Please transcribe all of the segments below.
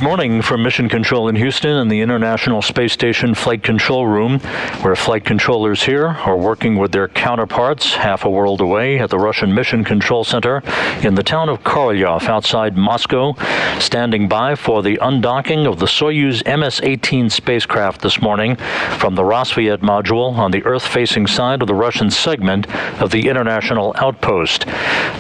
Good morning from Mission Control in Houston and the International Space Station Flight Control Room, where flight controllers here are working with their counterparts half a world away at the Russian Mission Control Center in the town of Korolyov outside Moscow, standing by for the undocking of the Soyuz MS-18 spacecraft this morning from the Rassvet Module on the Earth-facing side of the Russian segment of the International Outpost.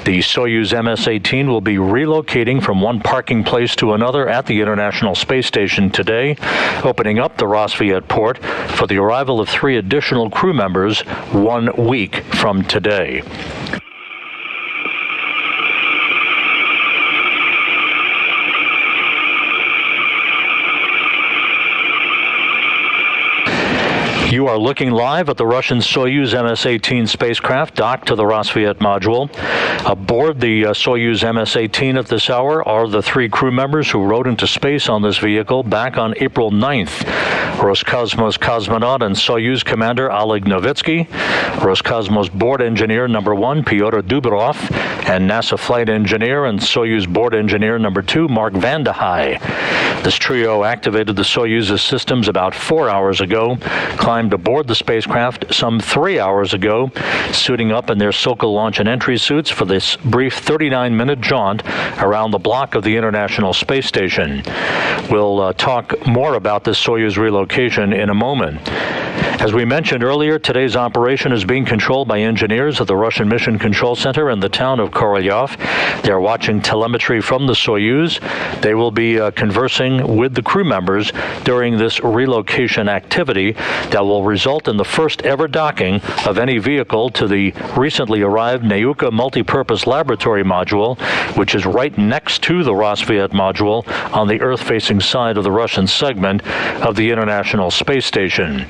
The Soyuz MS-18 will be relocating from one parking place to another at the International Space Station today, opening up the Rassvet port for the arrival of 3 additional crew members 1 week from today. You are looking live at the Russian Soyuz MS-18 spacecraft docked to the Rassvet Module. Aboard the Soyuz MS-18 at this hour are the 3 crew members who rode into space on this vehicle back on April 9th. Roscosmos cosmonaut and Soyuz commander Oleg Novitskiy, Roscosmos board engineer number 1 Pyotr Dubrov, and NASA flight engineer and Soyuz board engineer number 2 Vande Hei. This trio activated the Soyuz's systems about 4 hours ago, climbed aboard the spacecraft some 3 hours ago, suiting up in their Sokol launch and entry suits for this brief 39-minute jaunt around the block of the International Space Station. We'll talk more about this Soyuz relocation in a moment. As we mentioned earlier, today's operation is being controlled by engineers at the Russian Mission Control Center in the town of Korolyov. They're watching telemetry from the Soyuz. They will be conversing with the crew members during this relocation activity that will result in the first ever docking of any vehicle to the recently arrived Nauka multipurpose laboratory module, which is right next to the Rassvet module on the Earth-facing side of the Russian segment of the International Space Station.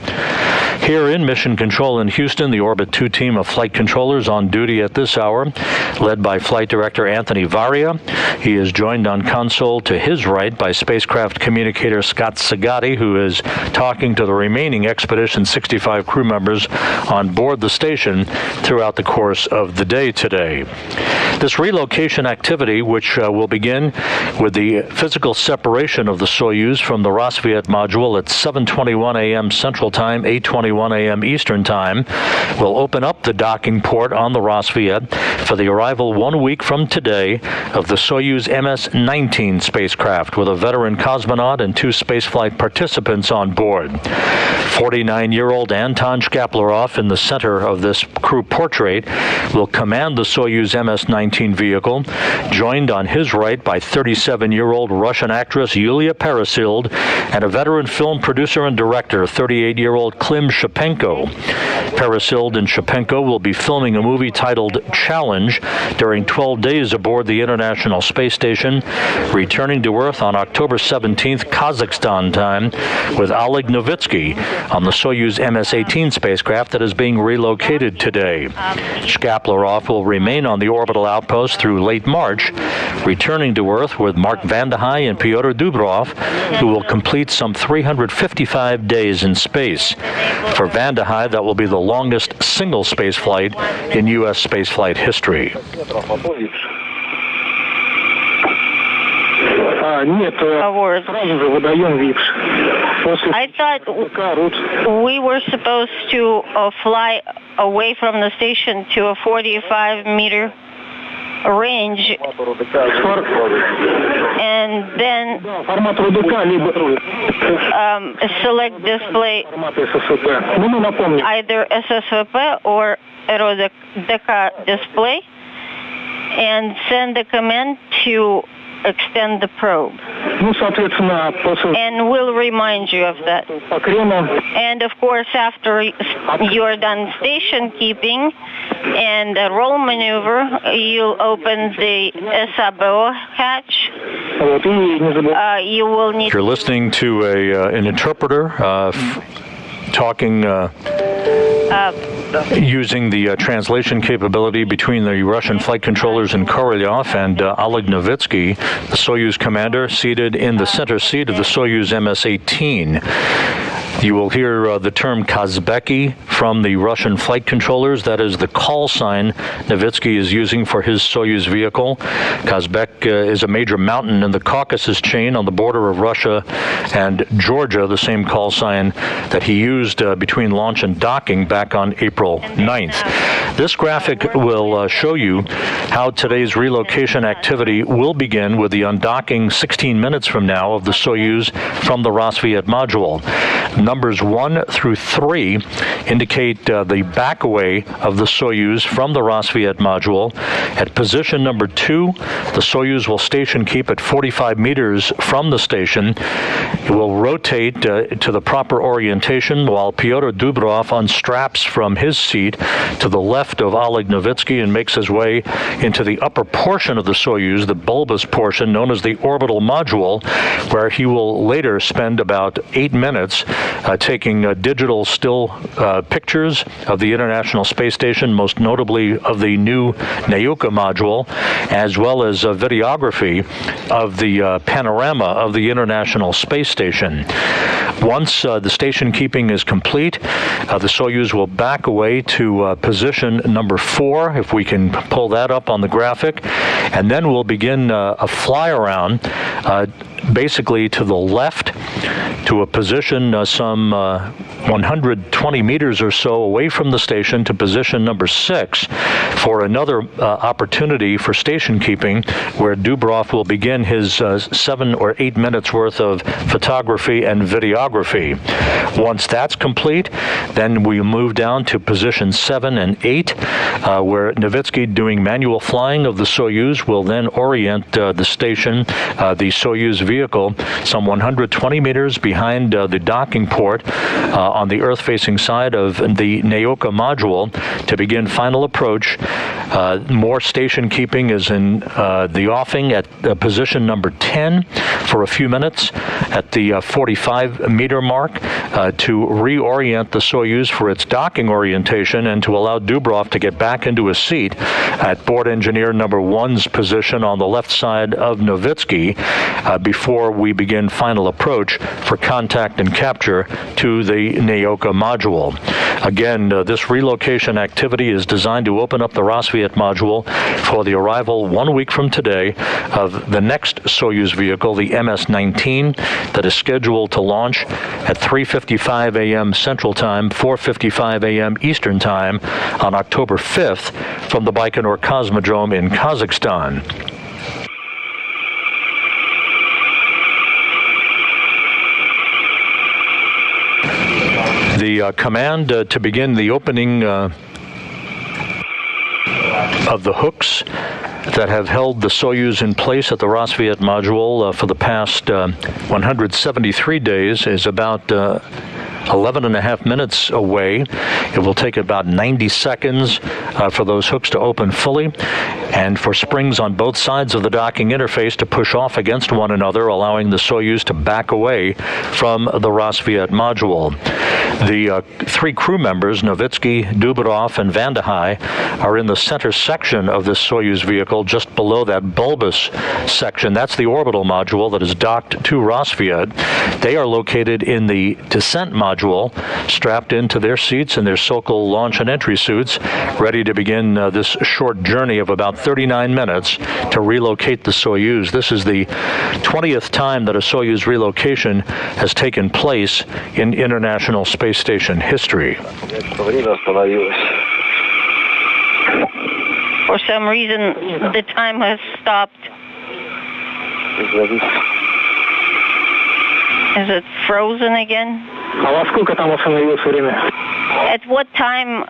Here in Mission Control in Houston, the Orbit 2 team of flight controllers on duty at this hour, led by Flight Director Anthony Varia. He is joined on console to his right by spacecraft communicator Scott Sagatti, who is talking to the remaining Expedition 65 crew members on board the station throughout the course of the day today. This relocation activity, which will begin with the physical separation of the Soyuz from the Rassvet module at 7:21 a.m. Central Time, 8:21 a.m. Eastern Time, will open up the docking port on the Rassvet for the arrival 1 week from today of the Soyuz MS-19 spacecraft with a veteran cosmonaut and 2 spaceflight participants on board. 49-year-old Anton Shkaplerov, in the center of this crew portrait, will command the Soyuz MS-19 vehicle, joined on his right by 37-year-old Russian actress Yulia Peresild and a veteran film producer and director, 38-year-old Klim Shipenko. Peresild and Shipenko will be filming a movie titled Challenge during 12 days aboard the International Space Station, returning to Earth on October 17th, Kazakhstan time, with Oleg Novitskiy on the Soyuz MS-18 spacecraft that is being relocated today. Shkaplerov will remain on the orbital outpost through late March, returning to Earth with Vande Hei and Pyotr Dubrov, who will complete some 355 days in space. For Vande Hei, that will be the longest single space flight in U.S. spaceflight history. I thought we were supposed to fly away from the station to a 45-meter range, and then select display either SSVP or redocking display, and send the command to extend the probe. And we'll remind you of that. And of course, after you're done station keeping and the roll maneuver, you'll open the SABO hatch. You will need... You're listening to an interpreter talking... using the translation capability between the Russian flight controllers in Korolyov and Oleg Novitskiy, the Soyuz commander, seated in the center seat of the Soyuz MS-18. You will hear the term Kazbeki from the Russian flight controllers. That is the call sign Novitskiy is using for his Soyuz vehicle. Kazbek is a major mountain in the Caucasus chain on the border of Russia and Georgia, the same call sign that he used between launch and docking back on April 9th. This graphic will show you how today's relocation activity will begin with the undocking 16 minutes from now of the Soyuz from the Rassvet Module. Numbers 1 through 3 indicate the back away of the Soyuz from the Rassvet Module. At position number 2, the Soyuz will station keep at 45 meters from the station. It will rotate to the proper orientation while Pyotr Dubrov unstraps from his seat to the left of Oleg Novitskiy and makes his way into the upper portion of the Soyuz, the bulbous portion known as the orbital module, where he will later spend about 8 minutes taking digital still pictures of the International Space Station, most notably of the new Nauka module, as well as videography of the panorama of the International Space Station. Once the station keeping is complete, the Soyuz will back away to position number 4, if we can pull that up on the graphic, and then we'll begin a fly around basically to the left to a position some 120 meters or so away from the station to position number 6 for another opportunity for station keeping, where Dubrov will begin his 7 or 8 minutes worth of photography and videography. Once that's complete, then we move down to position 7 and 8, where Novitskiy, doing manual flying of the Soyuz, will then orient the station, the Soyuz vehicle, some 120 meters behind the docking port on the Earth-facing side of the Nauka module to begin final approach. More station keeping is in the offing at position number 10 for a few minutes at the 45-meter mark to reorient the Soyuz for its docking orientation and to allow Dubrov to get back into his seat at board engineer number 1's position on the left side of Novitskiy before we begin final approach for contact and capture to the Nauka module. Again, this relocation activity is designed to open up the Rassvet Module for the arrival 1 week from today of the next Soyuz vehicle, the MS-19, that is scheduled to launch at 3:55 a.m. Central Time, 4:55 a.m. Eastern Time on October 5th from the Baikonur Cosmodrome in Kazakhstan. The command to begin the opening of the hooks that have held the Soyuz in place at the Rassvet Module for the past 173 days is about 11.5 minutes away. It will take about 90 seconds for those hooks to open fully and for springs on both sides of the docking interface to push off against one another, allowing the Soyuz to back away from the Rassvet Module. The 3 crew members, Novitskiy, Dubrov, and Vande Hei, are in the center section of this Soyuz vehicle, just below that bulbous section. That's the orbital module that is docked to Rassvet. They are located in the descent module, strapped into their seats in their Sokol launch and entry suits, ready to begin this short journey of about 39 minutes to relocate the Soyuz. This is the 20th time that a Soyuz relocation has taken place in International Space Station history. For some reason, the time has stopped. Is it frozen again? At what time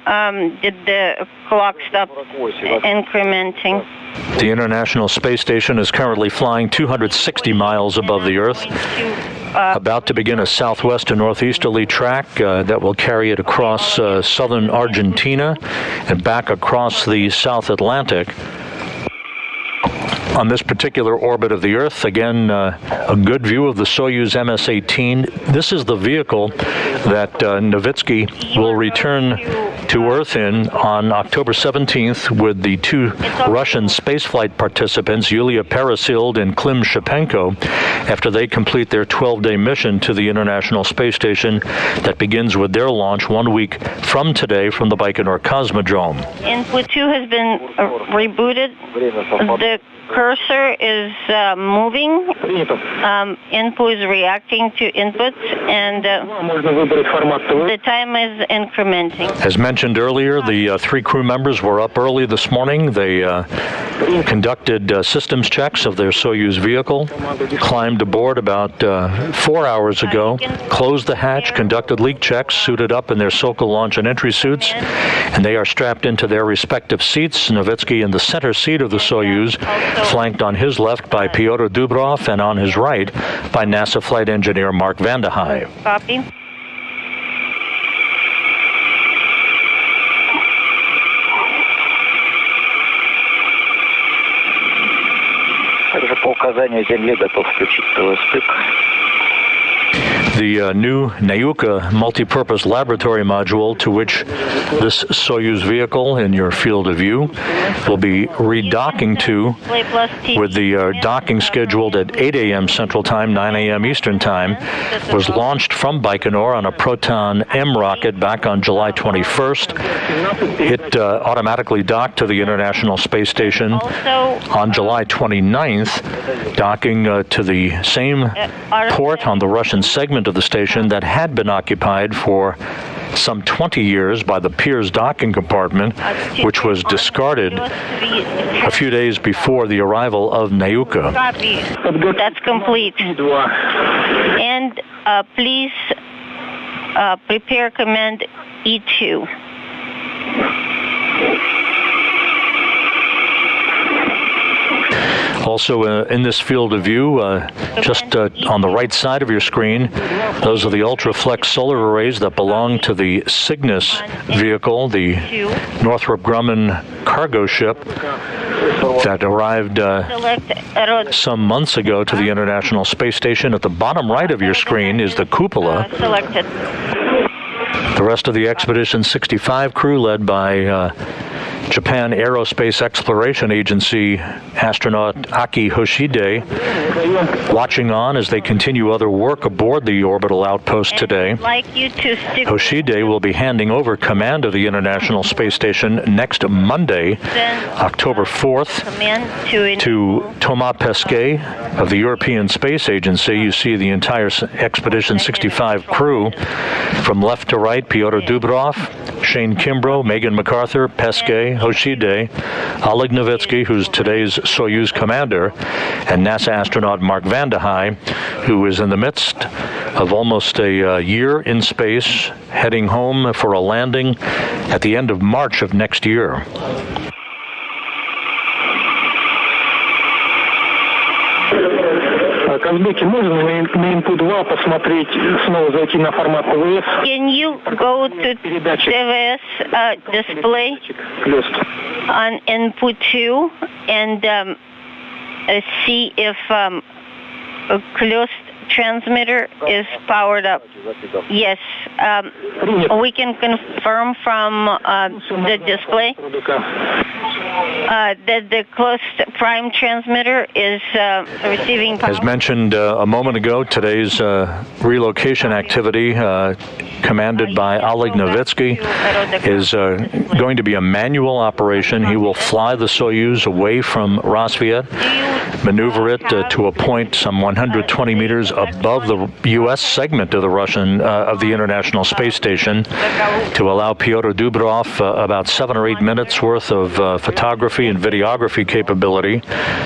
did the clock stop incrementing? The International Space Station is currently flying 260 miles above the Earth, about to begin a southwest to northeasterly track that will carry it across southern Argentina and back across the South Atlantic. on this particular orbit of the Earth. Again, a good view of the Soyuz MS-18. This is the vehicle that Novitskiy will return to Earth in on October 17th with the two Russian spaceflight participants, Yulia Peresild and Klim Shipenko, after they complete their 12-day mission to the International Space Station that begins with their launch 1 week from today from the Baikonur Cosmodrome. Input 2 has been rebooted. The cursor is moving. Input is reacting to inputs, and the time is incrementing. As mentioned earlier, the three crew members were up early this morning. They conducted systems checks of their Soyuz vehicle, climbed aboard about 4 hours ago, closed the hatch, conducted leak checks, suited up in their Sokol launch and entry suits, and they are strapped into their respective seats. Novitskiy in the center seat of the Soyuz, flanked on his left by Pyotr Dubrov and on his right by NASA flight engineer Mark Vande Hei. Copy. Также по указанию Земли готов включить ТВ-стык. The new Nauka multipurpose laboratory module, to which this Soyuz vehicle in your field of view will be redocking to, with the docking scheduled at 8 a.m. Central Time, 9 a.m. Eastern Time, was launched from Baikonur on a Proton M rocket back on July 21st. It automatically docked to the International Space Station on July 29th, docking to the same port on the Russian segment of the station that had been occupied for some 20 years by the Pirs docking compartment, which was discarded a few days before the arrival of Nauka. That's complete. And please prepare command E2. Also in this field of view, just on the right side of your screen, those are the ultraflex solar arrays that belong to the Cygnus vehicle, the Northrop Grumman cargo ship that arrived some months ago to the International Space Station. At the bottom right of your screen is the cupola. Selected. The rest of the Expedition 65 crew, led by Japan Aerospace Exploration Agency astronaut Aki Hoshide, watching on as they continue other work aboard the orbital outpost today. Hoshide will be handing over command of the International Space Station next Monday, October 4th, to Thomas Pesquet of the European Space Agency. You see the entire Expedition 65 crew from left to right: Pyotr Dubrov, Shane Kimbrough, Megan MacArthur, Pesquet, Hoshide, Oleg Novitskiy, who's today's Soyuz commander, and NASA astronaut Mark Vande Hei, who is in the midst of almost a year in space, heading home for a landing at the end of March of next year. Казбеки, можно на input 2 посмотреть, снова зайти на формат ТВС? Can you go to TVS display on input 2 and see if a closed transmitter is powered up? Yes. We can confirm from the display that the closed prime transmitter is receiving power. As mentioned a moment ago, today's relocation activity, commanded by Oleg Novitskiy, is going to be a manual operation. He will fly the Soyuz away from Rassvet, maneuver it to a point some 120 meters above the U.S. segment of the International Space Station, to allow Pyotr Dubrov about 7 or 8 minutes worth of photography and videography capability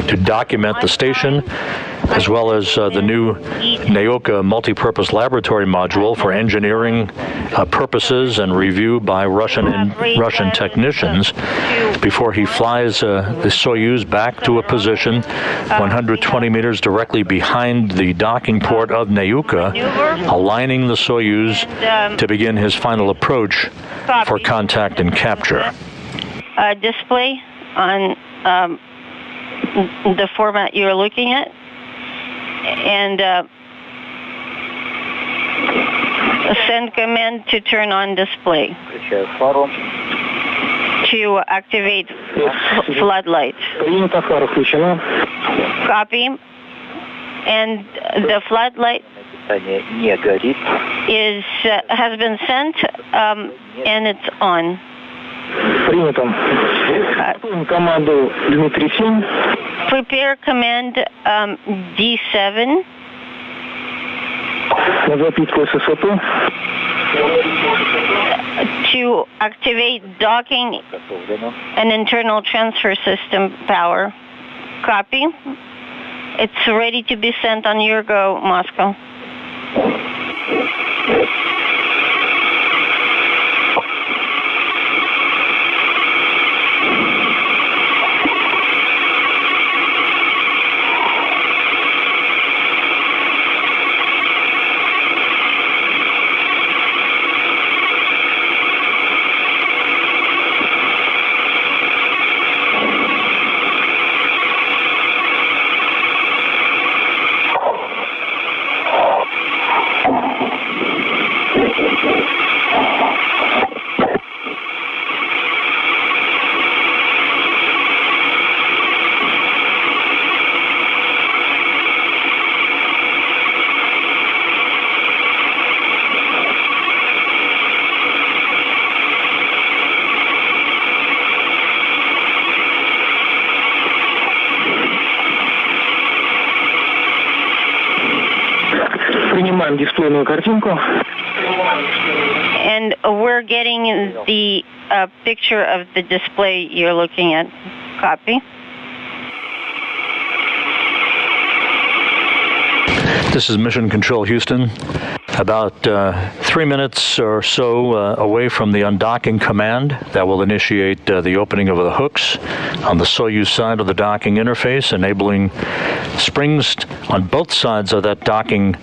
to document the station, as well as the new Nauka multipurpose laboratory module for engineering purposes and review by Russian technicians, before he flies the Soyuz back to a position 120 meters directly behind the docking port of Nauka, aligning the Soyuz to begin his final approach for contact and capture. Display on the format you're looking at, and send command to turn on display to activate floodlight. Copy. And the floodlight has been sent, and it's on. Prepare command D7 to activate docking and internal transfer system power. Copy. It's ready to be sent on your go, Moscow. Дисплейную картинку. And we're getting the picture of the display you're looking at. Copy. This is Mission Control Houston. About 3 minutes or so away from the undocking command that will initiate the opening of the hooks on the Soyuz side of the docking interface, enabling springs on both sides of that docking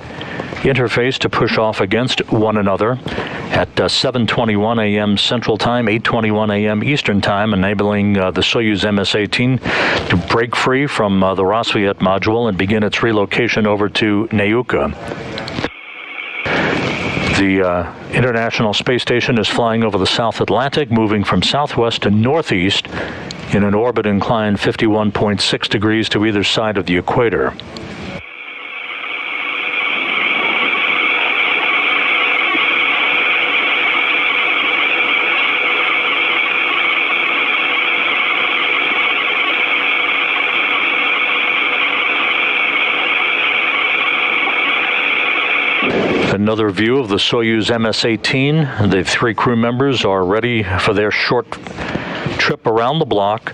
interface to push off against one another at 7:21 a.m. Central Time, 8:21 a.m. Eastern Time, enabling the Soyuz MS-18 to break free from the Rassvet Module and begin its relocation over to Nauka. The International Space Station is flying over the South Atlantic, moving from southwest to northeast in an orbit inclined 51.6 degrees to either side of the equator. Another view of the Soyuz MS-18. The 3 crew members are ready for their short trip around the block,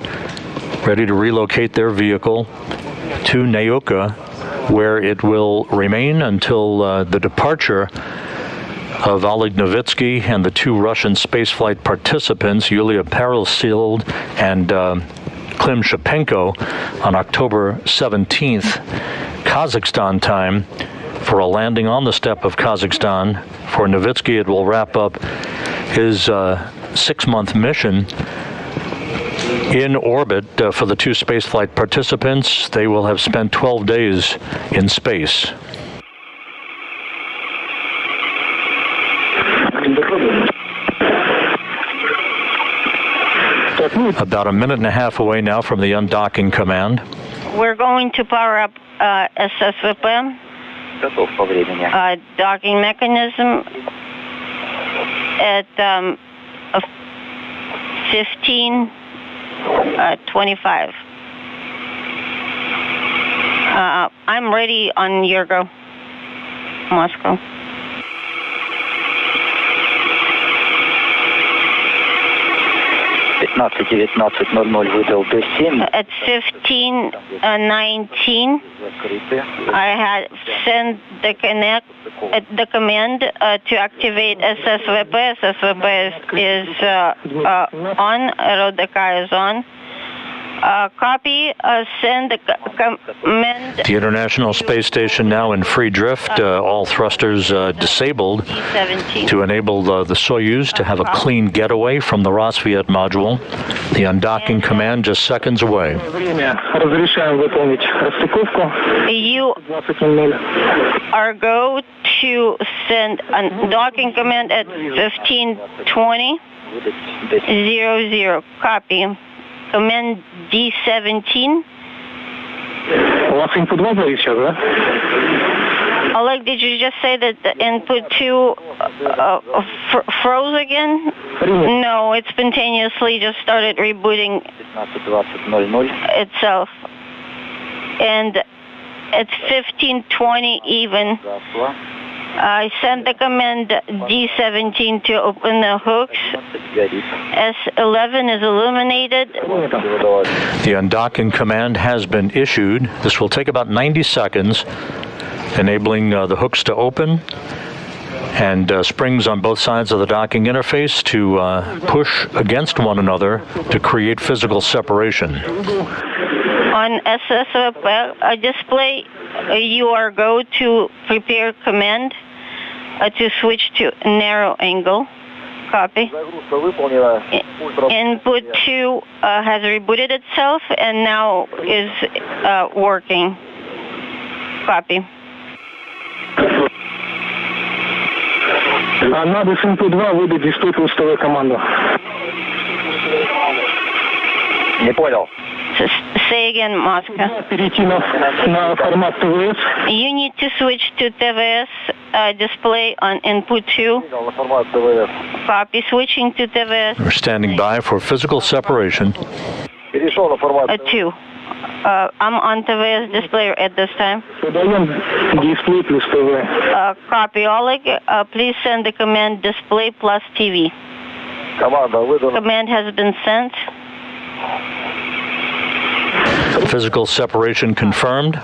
ready to relocate their vehicle to Nauka, where it will remain until the departure of Oleg Novitskiy and the 2 Russian spaceflight participants, Yulia Peresil and Klim Shapenko, on October 17th, Kazakhstan time, for a landing on the steppe of Kazakhstan. For Novitskiy, it will wrap up his 6-month mission in orbit. For the 2 spaceflight participants, they will have spent 12 days in space. About a minute and a half away now from the undocking command. We're going to power up SSVP. Docking mechanism at 15:25. I'm ready on your go, Moscow. At 15:19, I had sent the command to activate SSVP. SSVP is on. Relocation is on. Copy. Send the command. The International Space Station now in free drift, all thrusters disabled to enable the Soyuz to have a clean getaway from the Rassvet Module. The undocking command just seconds away. You are go to send undocking command at 15:20:00. Copy. Command D17. У вас input 2 говорит сейчас, да? Oleg, did you just say that the input 2 froze again? No, it spontaneously just started rebooting itself. And it's 15:20 even. I sent the command D17 to open the hooks. S11 is illuminated. The undocking command has been issued. This will take about 90 seconds, enabling the hooks to open and springs on both sides of the docking interface to push against one another to create physical separation. On SS display, you are go to prepare command to switch to narrow angle. Copy. Input 2 has rebooted itself and now is working. Copy. Надо с input 2 выдать дисплей пустовую команду. Не понял. Say again, Moscow. Перейти на формат ТВС. You need to switch to TVS display on input 2. Copy. Switching to TVS. We're standing by for physical separation. 2. I'm on TVS display at this time. Display plus TV. Copy. Oleg, please send the command display plus TV. Command has been sent. Physical separation confirmed.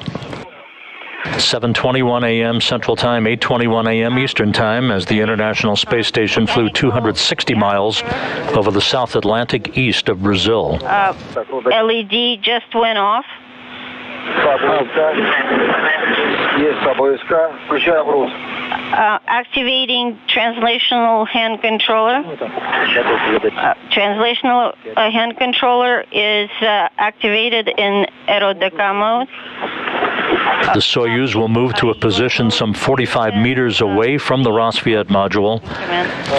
7:21 a.m. Central Time, 8:21 a.m. Eastern Time, as the International Space Station flew 260 miles over the South Atlantic east of Brazil. LED just went off. Activating translational hand controller. Translational hand controller is activated in redocking mode. The Soyuz will move to a position some 45 meters away from the Rassvet Module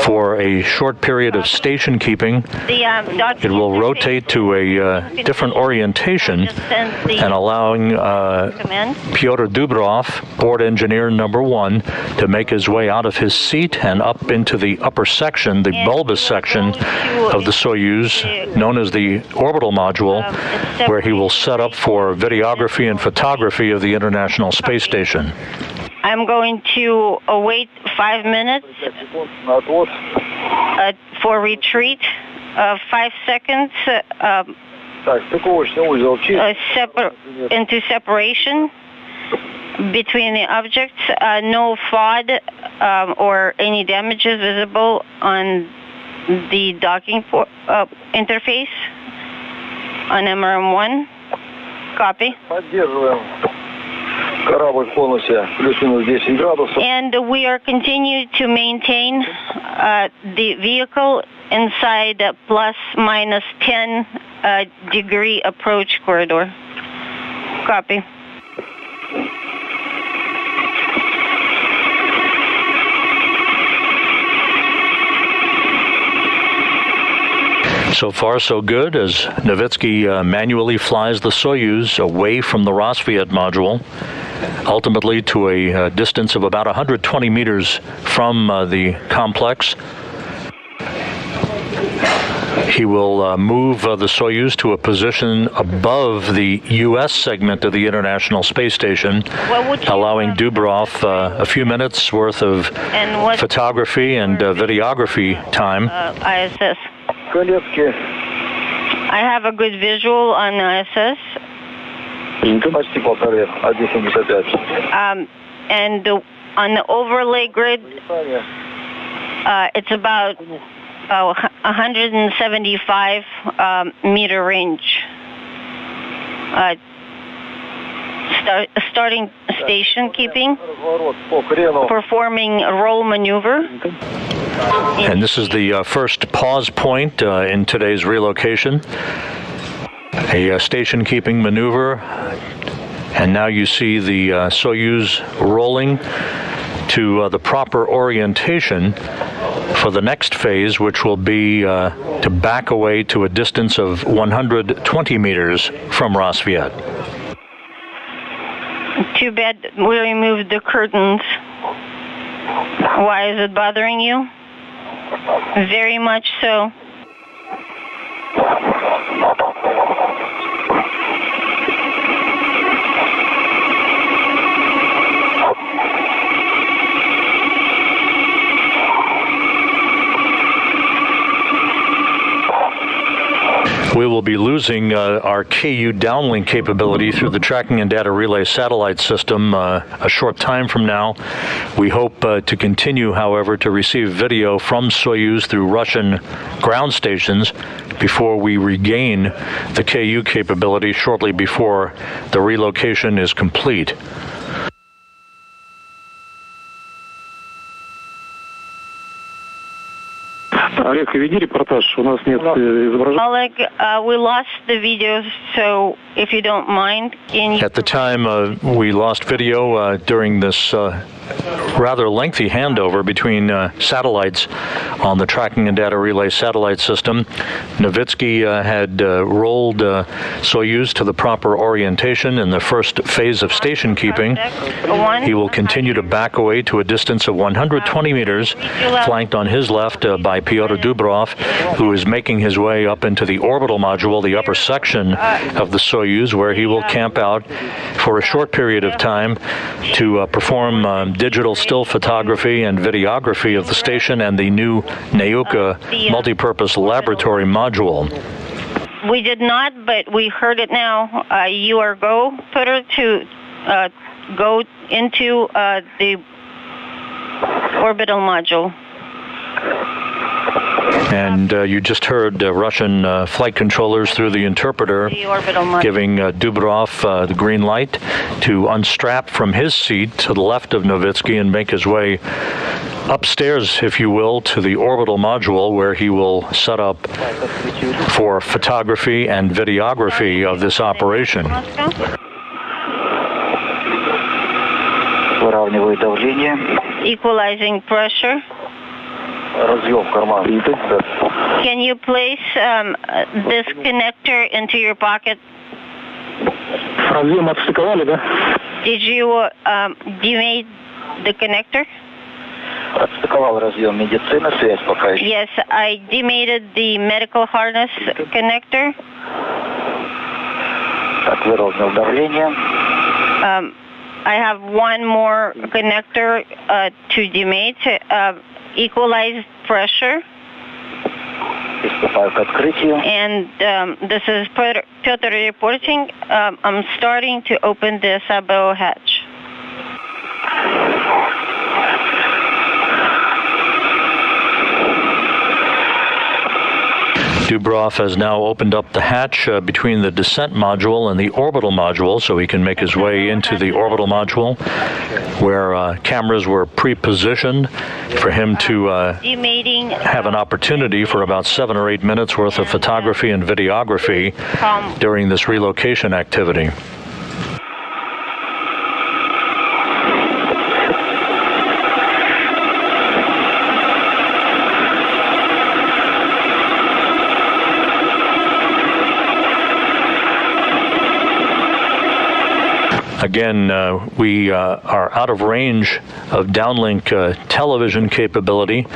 for a short period of station keeping. It will rotate to a different orientation and allowing Pyotr Dubrov, board engineer number 1, to make his way out of his seat and up into the upper section, the bulbous section of the Soyuz, known as the orbital module, where he will set up for videography and photography of the International Space Station. I'm going to wait 5 minutes for retreat. 5 seconds into separation between the objects. No FOD or any damages visible on the docking interface on MRM1. Copy. And we are continuing to maintain the vehicle inside plus minus 10 degree approach corridor. Copy. So far, so good, as Novitskiy manually flies the Soyuz away from the Rassvet Module, ultimately to a distance of about 120 meters from the complex. He will move the Soyuz to a position above the U.S. segment of the International Space Station, allowing Dubrov a few minutes worth of photography and videography time. ISS. I have a good visual on ISS. And on the overlay grid, it's about 175 meter range. starting station keeping, performing a roll maneuver. And this is the first pause point in today's relocation. A station keeping maneuver. And now you see the Soyuz rolling to the proper orientation for the next phase, which will be to back away to a distance of 120 meters from Rassvet. Too bad we removed the curtains. Why is it bothering you? Very much so. We will be losing our KU downlink capability through the tracking and data relay satellite system a short time from now. We hope to continue, however, to receive video from Soyuz through Russian ground stations before we regain the KU capability shortly before the relocation is complete. Олег, веди репортаж. У нас нет изображения. Oleg, we lost the videos, so if you don't mind, can you... At the time, we lost video during this rather lengthy handover between satellites on the tracking and data relay satellite system. Novitskiy had rolled Soyuz to the proper orientation in the first phase of station keeping. He will continue to back away to a distance of 120 meters, flanked on his left by Pyotr Dubrov, who is making his way up into the orbital module, the upper section of the Soyuz, where he will camp out for a short period of time to perform digital still photography and videography of the station and the new Nauka multipurpose laboratory module. We did not, but we heard it now. You are go, Peter, to go into the orbital module. And you just heard Russian flight controllers through the interpreter giving Dubrov the green light to unstrap from his seat to the left of Novitskiy and make his way upstairs, if you will, to the orbital module, where he will set up for photography and videography of this operation. Equalizing pressure. Can you place this connector into your pocket? Did you demate the connector? Yes, I demated the medical harness connector. I have one more connector to demate. Equalized pressure. And this is Piotr reporting. I'm starting to open the SABO hatch. Dubrov has now opened up the hatch between the descent module and the orbital module, so he can make his way into the orbital module, where cameras were pre-positioned for him to have an opportunity for about 7 or 8 minutes worth of photography and videography during this relocation activity. Again, we are out of range of downlink television capability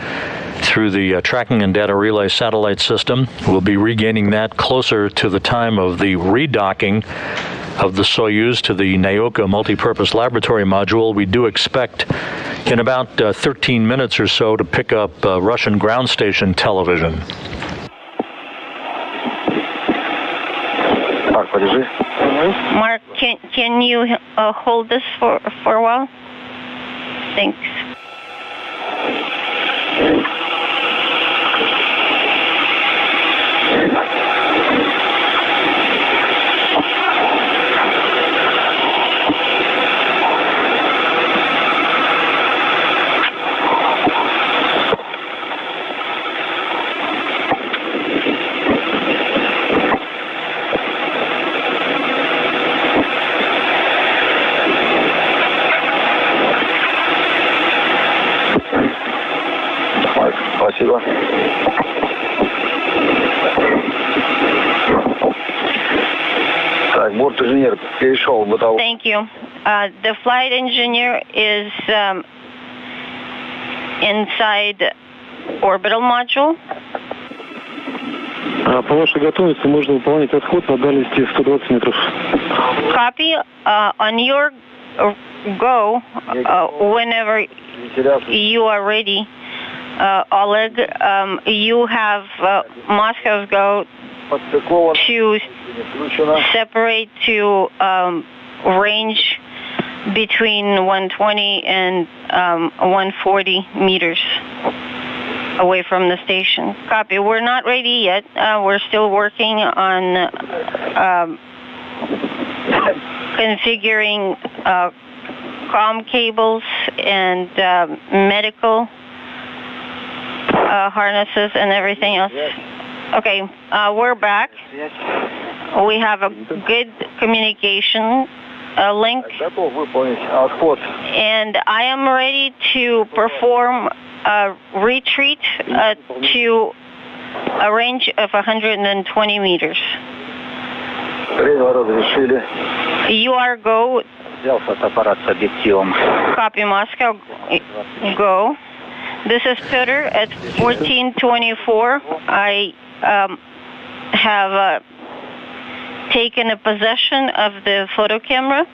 through the tracking and data relay satellite system. We'll be regaining that closer to the time of the redocking of the Soyuz to the Nauka multipurpose laboratory module. We do expect in about 13 minutes or so to pick up Russian ground station television. Mark, can you hold this for a while? Thanks. Спасибо. Так, борт-инженер перешел в бытовую. Thank you. The flight engineer is inside orbital module. По вашей готовности можно выполнять отход на дальности 120 метров. Copy. On your go, whenever you are ready, Oleg, you have Moscow's go to separate to range between 120 and 140 meters away from the station. Copy. We're not ready yet. We're still working on configuring comm cables and medical harnesses and everything else. Okay, we're back. We have a good communication link. And I am ready to perform a retreat to a range of 120 meters. You are go. Copy Moscow. Go. This is Peter at 1424. I have taken a possession of the photo camera.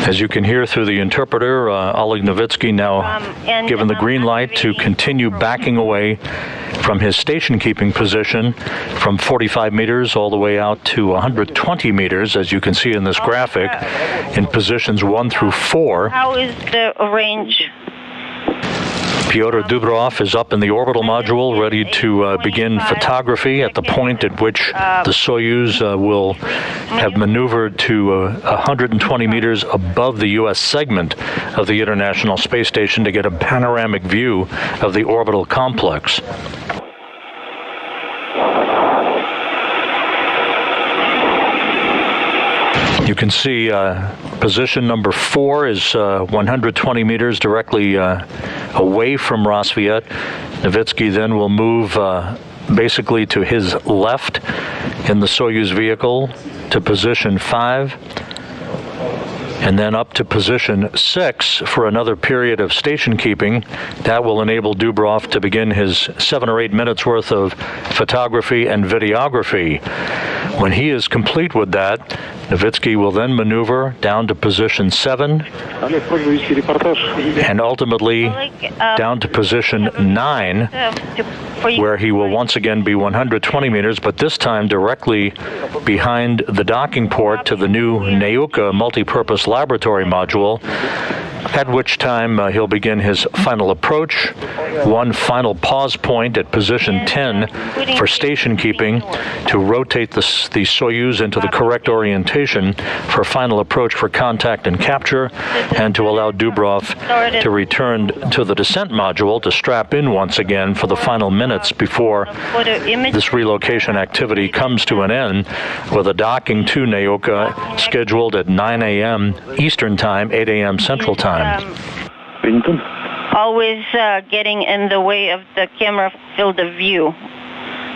As you can hear through the interpreter, Oleg Novitskiy now given the green light to continue backing away from his station-keeping position from 45 meters all the way out to 120 meters, as you can see in this graphic, in positions 1 through 4. How is the range? Fyodor Dubrov is up in the orbital module, ready to begin photography at the point at which the Soyuz will have maneuvered to 120 meters above the U.S. segment of the International Space Station to get a panoramic view of the orbital complex. You can see position number 4 is 120 meters directly away from Rassvet. Novitskiy then will move basically to his left in the Soyuz vehicle to position 5, and then up to position 6 for another period of station keeping. That will enable Dubrov to begin his 7 or 8 minutes worth of photography and videography. When he is complete with that, Novitskiy will then maneuver down to position 7 and ultimately down to position 9, where he will once again be 120 meters, but this time directly behind the docking port to the new Nauka multipurpose laboratory module, at which time he'll begin his final approach. One final pause point at position 10 for station keeping to rotate the Soyuz into the correct orientation for final approach for contact and capture, and to allow Dubrov to return to the descent module to strap in once again for the final minutes before this relocation activity comes to an end, with a docking to Nauka scheduled at 9 a.m. Eastern Time, 8 a.m. Central Time. Always getting in the way of the camera field of view.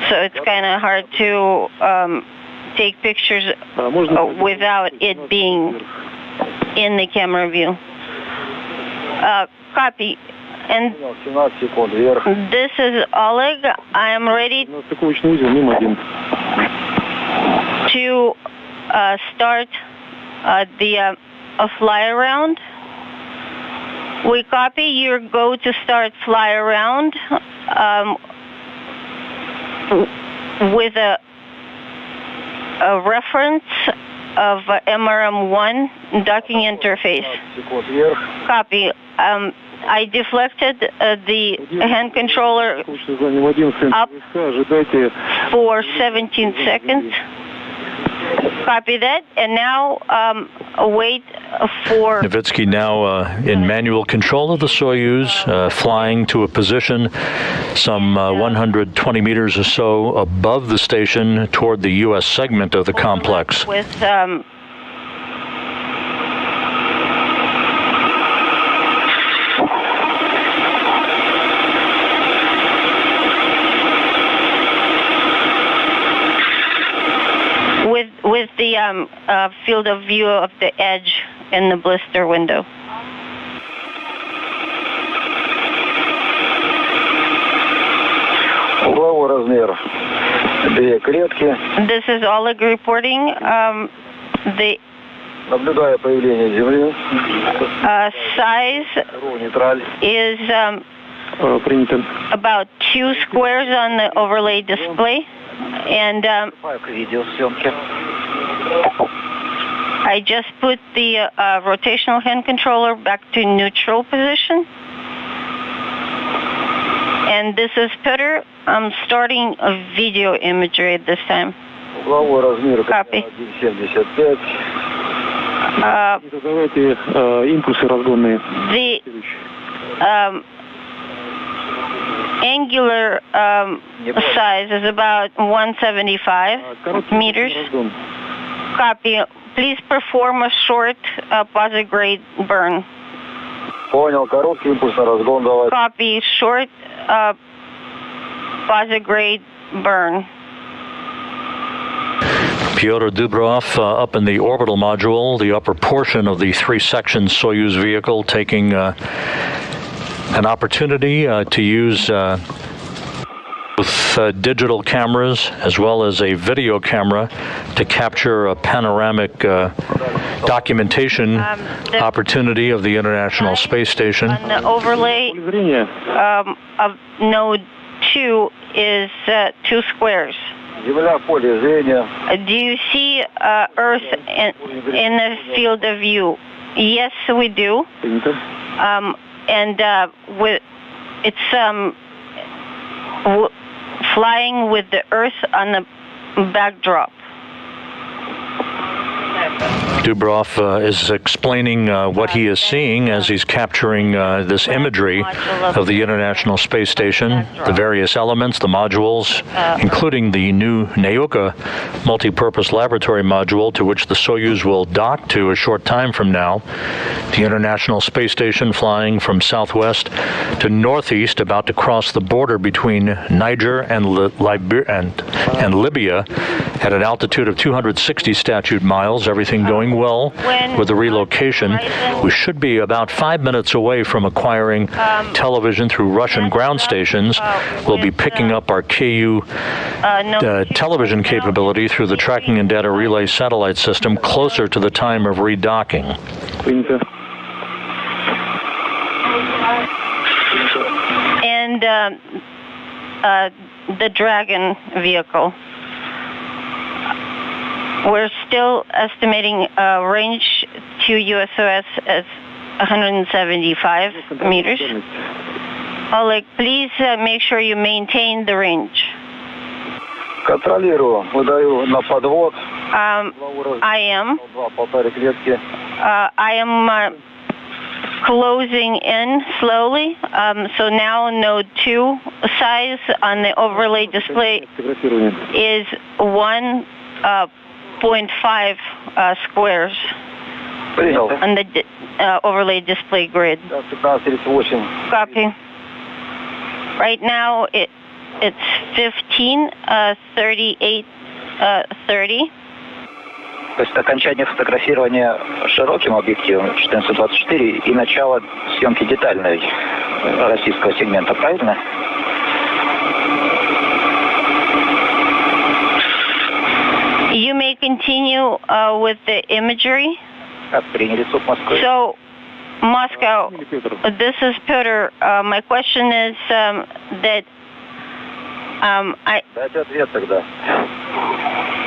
So it's kind of hard to take pictures without it being in the camera view. Copy. And this is Oleg. I am ready to start the fly around. We copy your go to start fly around with a reference of MRM1 docking interface. Copy. I deflected the hand controller up for 17 seconds. Copy that, and now wait for... Novitskiy now in manual control of the Soyuz, flying to a position some 120 meters or so above the station toward the U.S. segment of the complex. With field of view of the edge in the blister window. Угловой размер 2 клетки. This is Oleg reporting. The Наблюдая появление Земли. Size is about 2 squares on the overlay display, and I just put the rotational hand controller back to neutral position. And this is Peter. I'm starting a video imagery at this time. Copy. The angular size is about 175 meters. Copy. Please perform a short posigrade burn. Понял, короткий импульсный разгон давай. Copy. Short posigrade burn. Pyotr Dubrov up in the orbital module, the upper portion of the 3-section Soyuz vehicle, taking an opportunity to use with digital cameras as well as a video camera to capture a panoramic documentation opportunity of the International Space Station. On the overlay of node 2 is 2 squares. Do you see Earth in the field of view? Yes, we do. And it's flying with the Earth on the backdrop. Dubrov is explaining what he is seeing as he's capturing this imagery of the International Space Station, the various elements, the modules, including the new Nauka multi-purpose laboratory module to which the Soyuz will dock to a short time from now. The International Space Station flying from southwest to northeast, about to cross the border between Niger and Libya at an altitude of 260 statute miles, everything going well with the relocation. We should be about 5 minutes away from acquiring television through Russian ground stations. We'll be picking up our KU television capability through the tracking and data relay satellite system closer to the time of redocking. And the Dragon vehicle. We're still estimating range to USOS as 175 meters. Oleg, please make sure you maintain the range. Контролирую, выдаю на подвод. I am closing in slowly. So now node 2 size on the overlay display is 1.5 squares on the overlay display grid. Copy. Right now it's 15:38:30. То есть окончание фотографирования широким объективом 14-24 и начало съемки детальной российского сегмента, правильно? You may continue with the imagery. So, Moscow, this is Peter. My question is that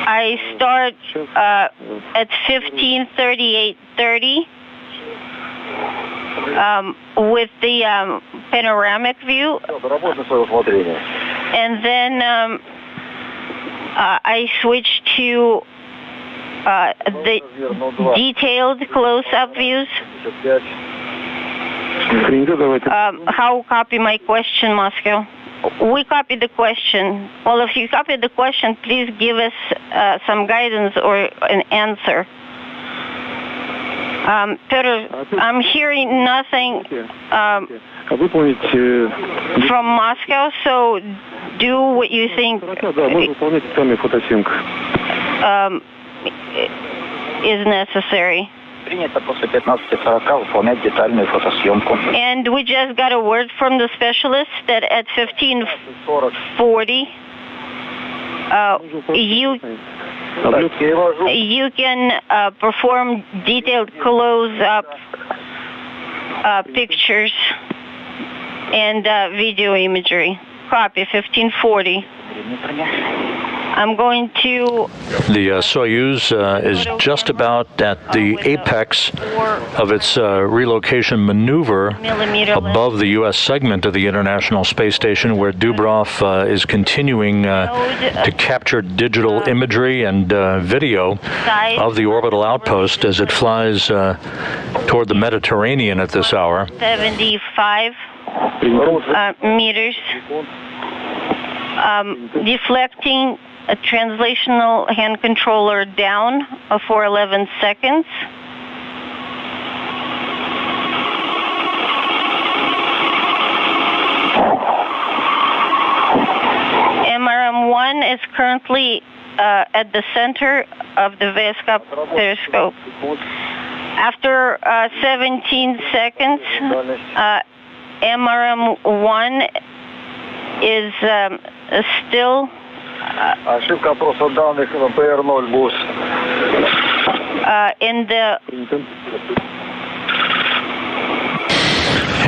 I start at 15:38:30 with the panoramic view, and then I switch to the detailed close-up views. How copy my question, Moscow? We copied the question. Well, if you copied the question, please give us some guidance or an answer. Peter, I'm hearing nothing from Moscow, so do what you think. is necessary. Принято после 15:40 выполнять детальную фотосъемку. And we just got a word from the specialist that at 15:40, you can perform detailed close-up pictures and video imagery. Copy, 15:40. I'm going to... The Soyuz is just about at the apex of its relocation maneuver above the U.S. segment of the International Space Station, where Dubrov is continuing to capture digital imagery and video of the orbital outpost as it flies toward the Mediterranean at this hour. 75 meters. Deflecting a translational hand controller down for 11 seconds. MRM-1 is currently at the center of the Vesca periscope. After 17 seconds, MRM-1 is still ошибка опроса данных PR0 бус. In the...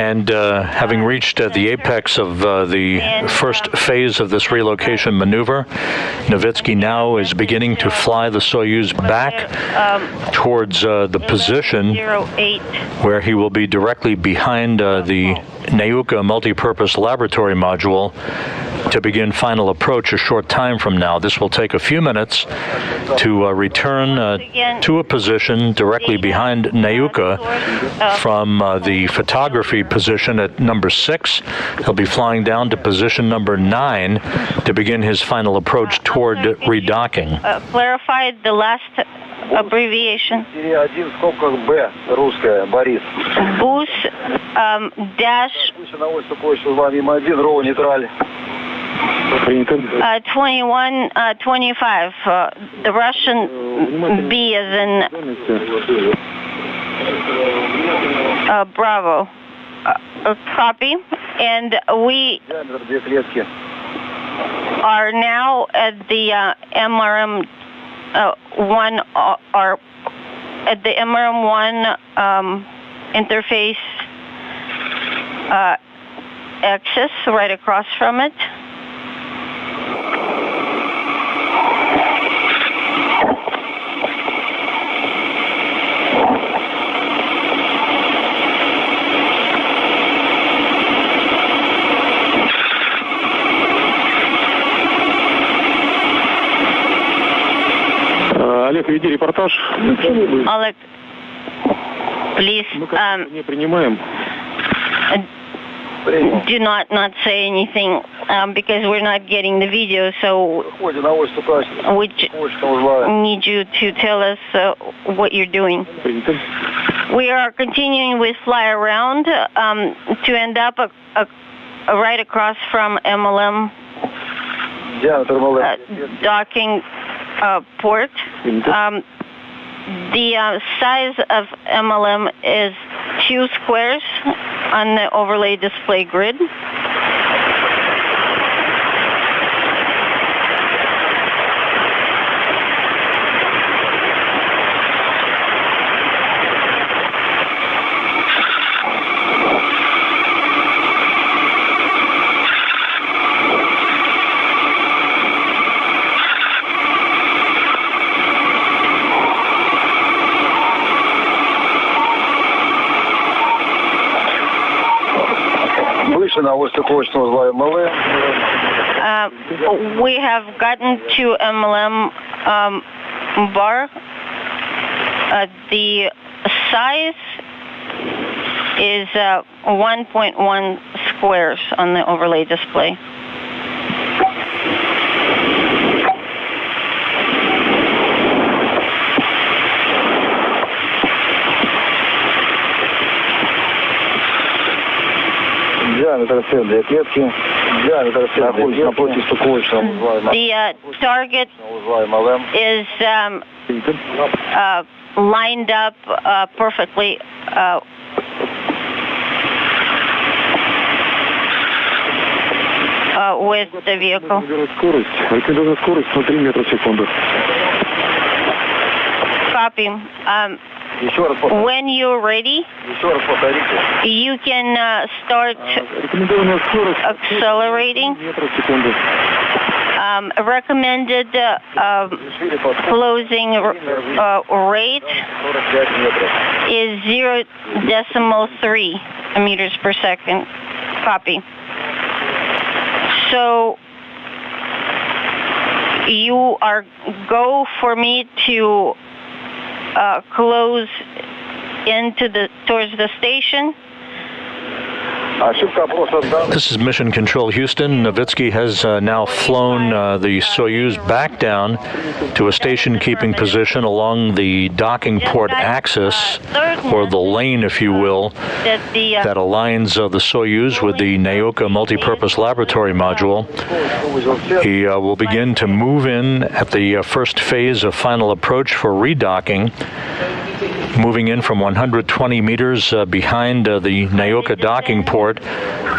And having reached the apex of the first phase of this relocation maneuver, Novitskiy now is beginning to fly the Soyuz back towards the position where he will be directly behind the Nauka multipurpose laboratory module to begin final approach a short time from now. This will take a few minutes to return to a position directly behind Nauka from the photography position at number 6. He'll be flying down to position number 9 to begin his final approach toward redocking. Clarify the last abbreviation. Bus dash 2125. The Russian B as in Bravo. Copy. And we are now at the MRM 1 or at the MRM 1 interface axis right across from it. Олег, веди репортаж. Oleg, please do not say anything because we're not getting the video, so we need you to tell us what you're doing. We are continuing with fly around to end up right across from MLM docking port. The size of MLM is 2 squares on the overlay display grid. We have gotten to MLM bar. The size is 1.1 squares on the overlay display. Диаметр 2 клетки, The target is lined up perfectly with the vehicle. Copy. When you're ready, you can start accelerating. Recommended closing rate is 0.3 meters per second. Copy. So you are go for me to close towards the station. This is Mission Control Houston. Novitskiy has now flown the Soyuz back down to a station-keeping position along the docking port axis, or the lane, if you will, that aligns the Soyuz with the Nauka multipurpose laboratory module. He will begin to move in at the first phase of final approach for redocking, moving in from 120 meters behind the Nauka docking port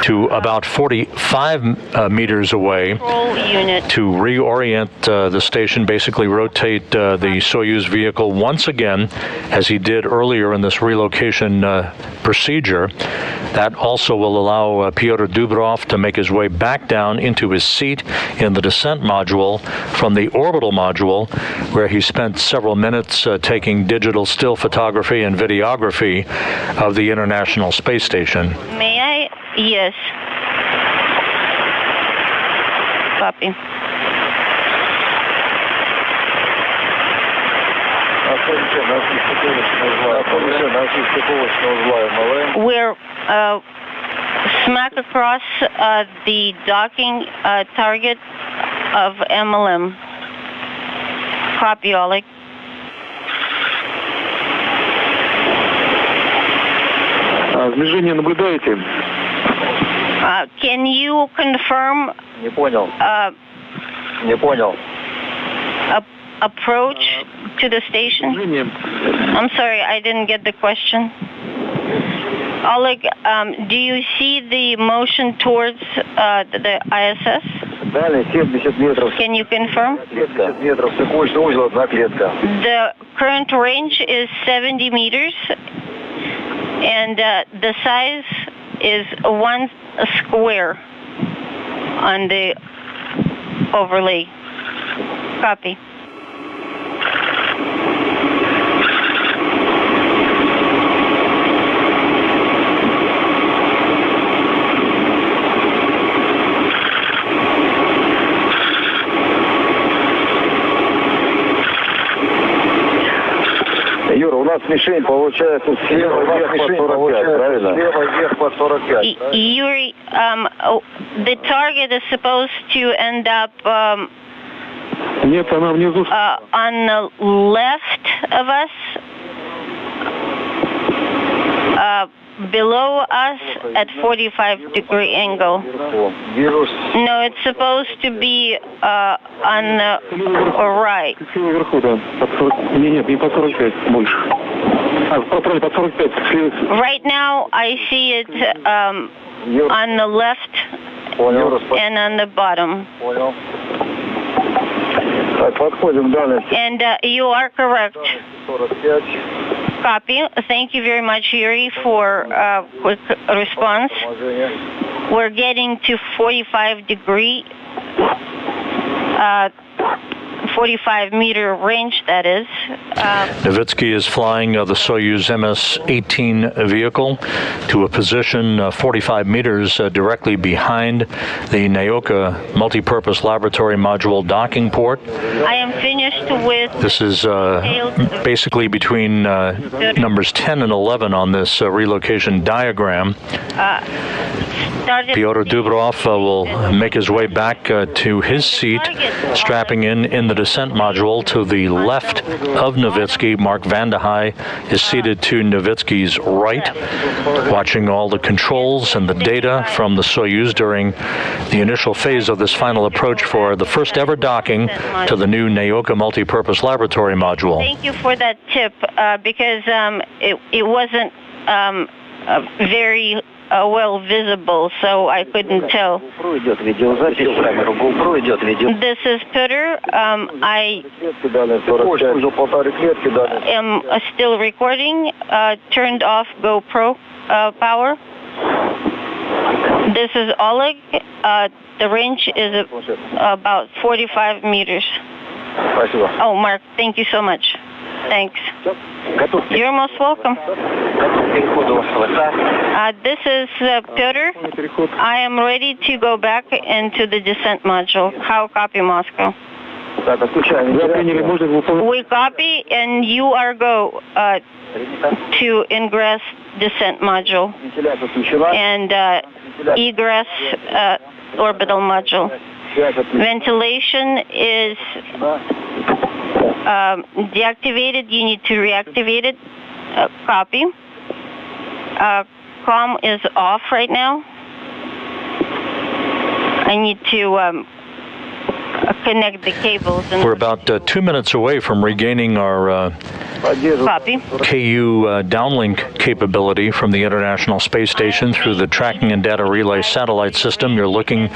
to about 45 meters away to reorient the station, basically rotate the Soyuz vehicle once again, as he did earlier in this relocation procedure. That also will allow Pyotr Dubrov to make his way back down into his seat in the descent module from the orbital module, where he spent several minutes taking digital still photography and videography of the International Space Station. May I? Yes. Copy. We're smack across the docking target of MLM. Copy, Oleg. Движение наблюдаете? Can you confirm? Не понял. Не понял. Approach to the station? I'm sorry, I didn't get the question. Oleg, do you see the motion towards the ISS? Can you confirm? The current range is 70 meters, and the size is 1 square on the overlay. Copy. Юра, у нас мишень получается слева вверх по 45, правильно? Слева вверх по 45. Yuri, the target is supposed to end up Нет, она внизу. on the left of us, below us at 45-degree angle. No, it's supposed to be on the right. Вверху, да. Нет, не по 45, больше. Под 45. Right now, I see it on the left and on the bottom. And you are correct. Copy. Thank you very much, Yuri, for quick response. We're getting to 45-degree, 45-meter range, that is. Novitskiy is flying the Soyuz MS-18 vehicle to a position 45 meters directly behind the Nauka multipurpose laboratory module docking port. I am finished with This is basically between numbers 10 and 11 on this relocation diagram. Pyotr Dubrov will make his way back to his seat, strapping in the descent module. To the left of Novitskiy, Mark Vande Hei is seated to Novitskiy's right, watching all the controls and the data from the Soyuz during the initial phase of this final approach for the first ever docking to the new Nauka multi-purpose laboratory module. Thank you for that tip, because it wasn't very well visible, so I couldn't tell. This is Peter. I am still recording. Turned off GoPro power. This is Oleg. The range is about 45 meters. Oh, Mark, thank you so much. Thanks. You're most welcome. This is Pyotr. I am ready to go back into the descent module. How copy, Moscow? We copy, and you are go to ingress descent module and egress orbital module. Ventilation is deactivated. You need to reactivate it. Copy. COM is off right now. I need to connect the cables. We're about 2 minutes away from regaining our Copy. KU downlink capability from the International Space Station through the Tracking and Data Relay satellite system. You're looking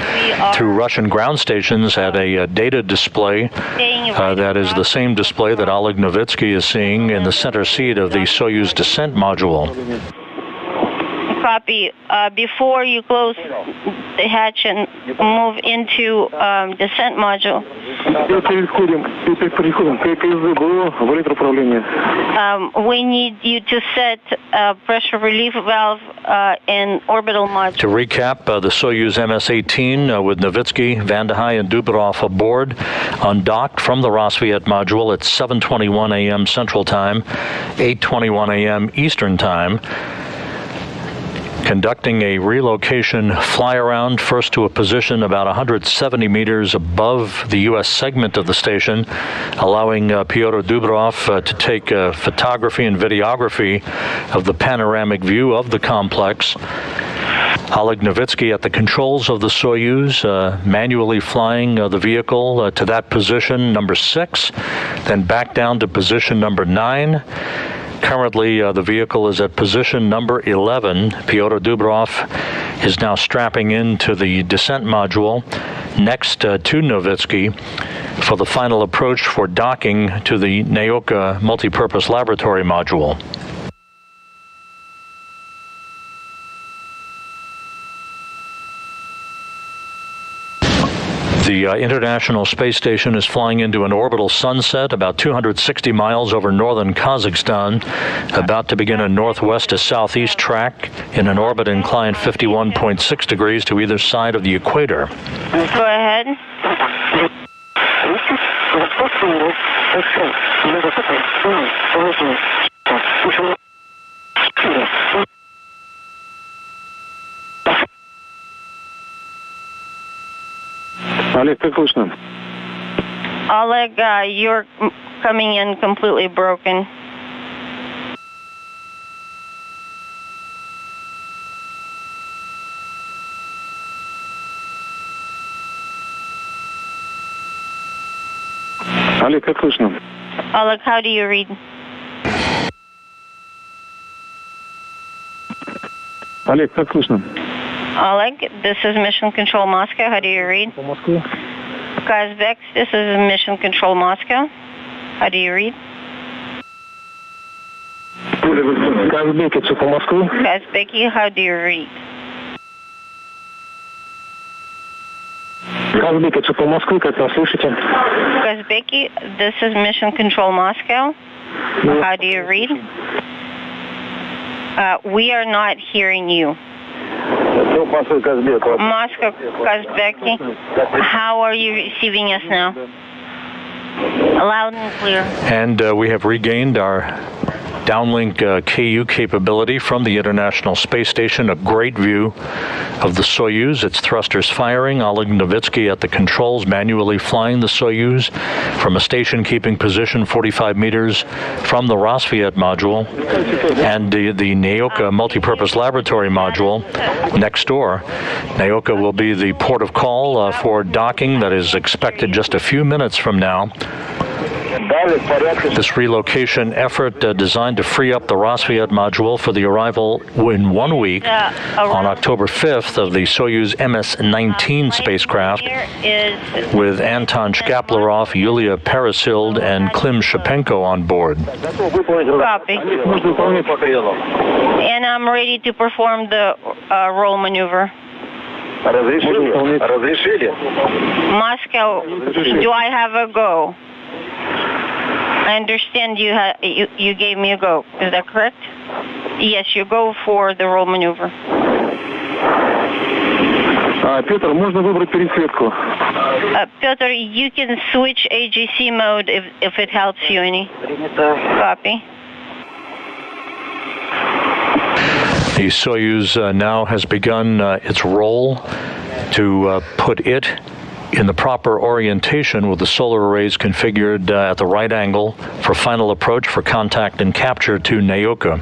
through Russian ground stations at a data display that is the same display that Oleg Novitskiy is seeing in the center seat of the Soyuz descent module. Copy. Before you close the hatch and move into descent module, we need you to set pressure relief valve in orbital module. To recap, the Soyuz MS-18 with Novitskiy, Vande Hei, and Dubrov aboard, undocked from the Rassvet Module at 7:21 a.m. Central Time, 8:21 a.m. Eastern Time, conducting a relocation fly-around, first to a position about 170 meters above the U.S. segment of the station, allowing Pyotr Dubrov to take photography and videography of the panoramic view of the complex. Oleg Novitskiy at the controls of the Soyuz, manually flying the vehicle to that position, number 6, then back down to position number 9. Currently, the vehicle is at position number 11. Pyotr Dubrov is now strapping into the descent module next to Novitskiy for the final approach for docking to the Nauka multi-purpose laboratory module. The International Space Station is flying into an orbital sunset about 260 miles over northern Kazakhstan, about to begin a northwest to southeast track in an orbit inclined 51.6 degrees to either side of the equator. Go ahead. Олег, как слышно? Oleg, you're coming in completely broken. Олег, как слышно? Oleg, how do you read? Олег, как слышно? Oleg, this is Mission Control Moscow. How do you read? Москва. Kazbek, this is Mission Control Moscow. How do you read? Казбек, это по Москве. Kazbeki, how do you read? Казбек, это по Москве, как нас слышите? Kazbeki, this is Mission Control Moscow. How do you read? We are not hearing you. Moscow, Kazbek. Moscow, Kazbeki, how are you receiving us now? Loud and clear. And we have regained our downlink KU capability from the International Space Station. A great view of the Soyuz, its thrusters firing. Oleg Novitskiy at the controls, manually flying the Soyuz from a station-keeping position 45 meters from the Rassvet Module and the Nauka Multipurpose Laboratory Module next door. Nauka will be the port of call for docking that is expected just a few minutes from now. This relocation effort designed to free up the Rassvet Module for the arrival in 1 week on October 5th of the Soyuz MS-19 spacecraft with Anton Shkaplerov, Yulia Peresild, and Klim Shapenko on board. Copy. And I'm ready to perform the roll maneuver. Moscow, do I have a go? I understand you gave me a go. Is that correct? Yes, you go for the roll maneuver. Петр, можно выбрать пересветку. Petr, you can switch AGC mode if it helps you any. Copy. The Soyuz now has begun its roll to put it in the proper orientation with the solar arrays configured at the right angle for final approach for contact and capture to Nauka.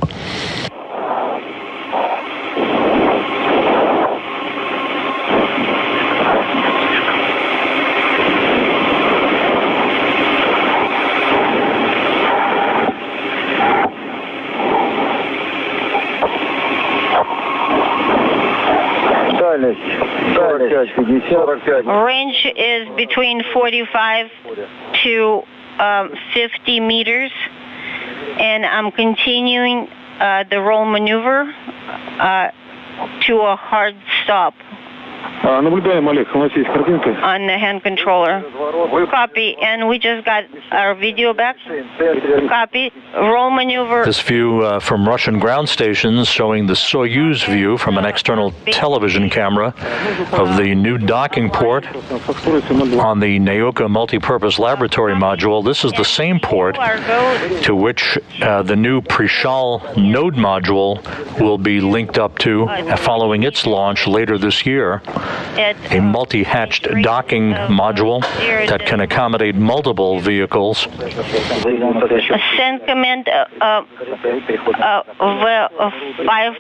Range is between 45 to 50 meters, and I'm continuing the roll maneuver to a hard stop. Наблюдаем, Олег, у нас есть картинка. On the hand controller. Copy, and we just got our video back. Copy, roll maneuver. This view from Russian ground stations showing the Soyuz view from an external television camera of the new docking port on the Nauka Multipurpose Laboratory Module. This is the same port to which the new Prishal node module will be linked up to following its launch later this year. A multi-hatched docking module that can accommodate multiple vehicles. Send command 5,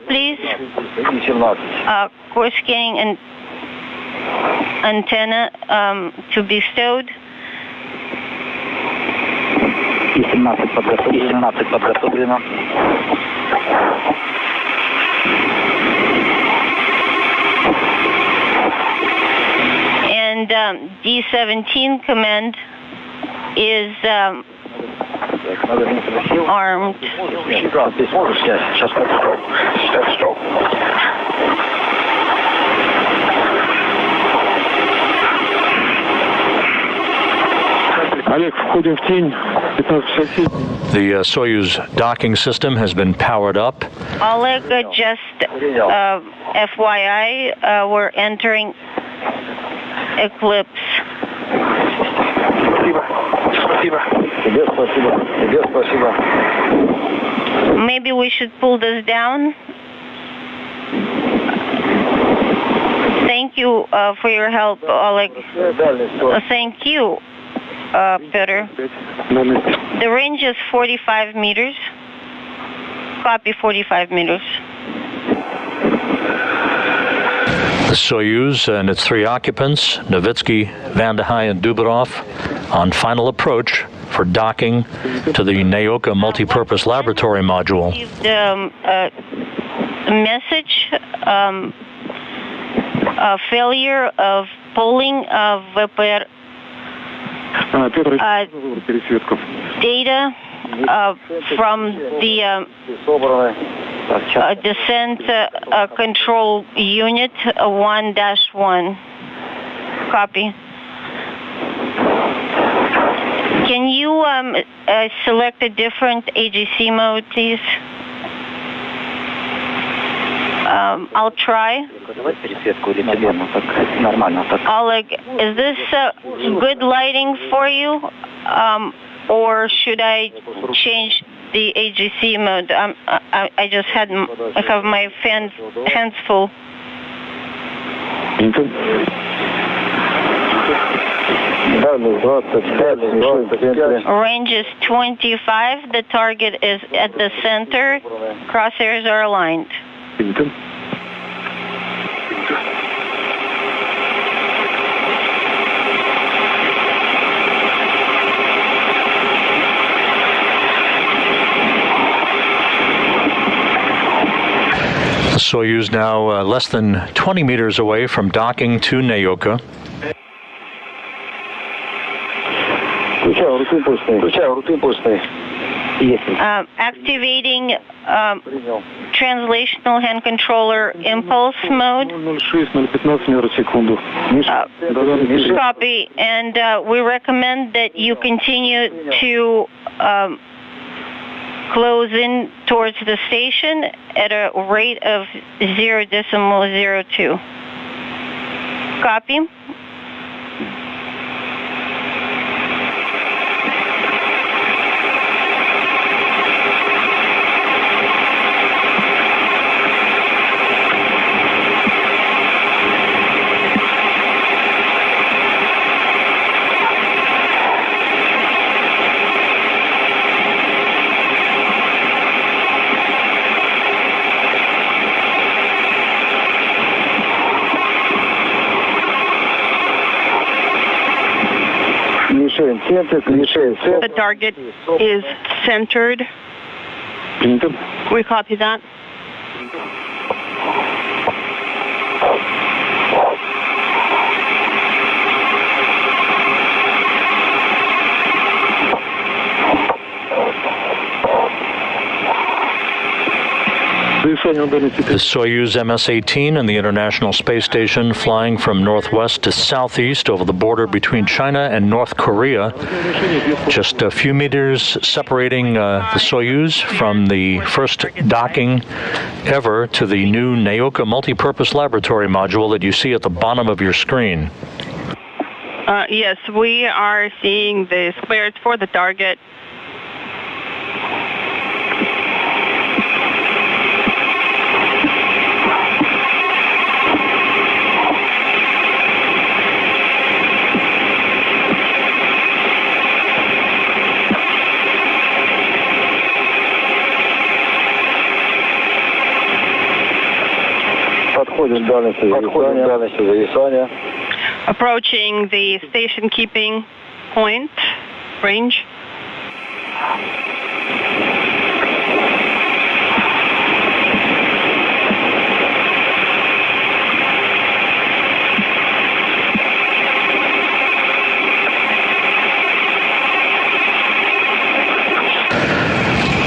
please. Course scanning and antenna to be stowed. 18 подготовлено. And D17 command is armed. Олег, входим в тень. The Soyuz docking system has been powered up. Oleg, just FYI, we're entering eclipse. Maybe we should pull this down. Thank you for your help, Oleg. Thank you, Peter. The range is 45 meters. Copy, 45 meters. The Soyuz and its 3 occupants, Novitskiy, Vande Hei, and Dubrov, on final approach for docking to the Nauka Multipurpose Laboratory Module. The message, failure of pulling of VPR data from the descent control unit 1-1. Copy. Can you select a different AGC mode, please? I'll try. Oleg, is this good lighting for you? or should I change the AGC mode? I just I have my hands full. Range is 25. The target is at the center. Crosshairs are aligned. The Soyuz now less than 20 meters away from docking to Nauka. Activating translational hand controller impulse mode. Copy. And we recommend that you continue to close in towards the station at a rate of 0.02. Copy. The target is centered. We copy that. The Soyuz MS-18 and the International Space Station flying from northwest to southeast over the border between China and North Korea. Just a few meters separating the Soyuz from the first docking ever to the new Nauka multipurpose laboratory module that you see at the bottom of your screen. Yes, we are seeing the squares for the target. Approaching the station keeping point range.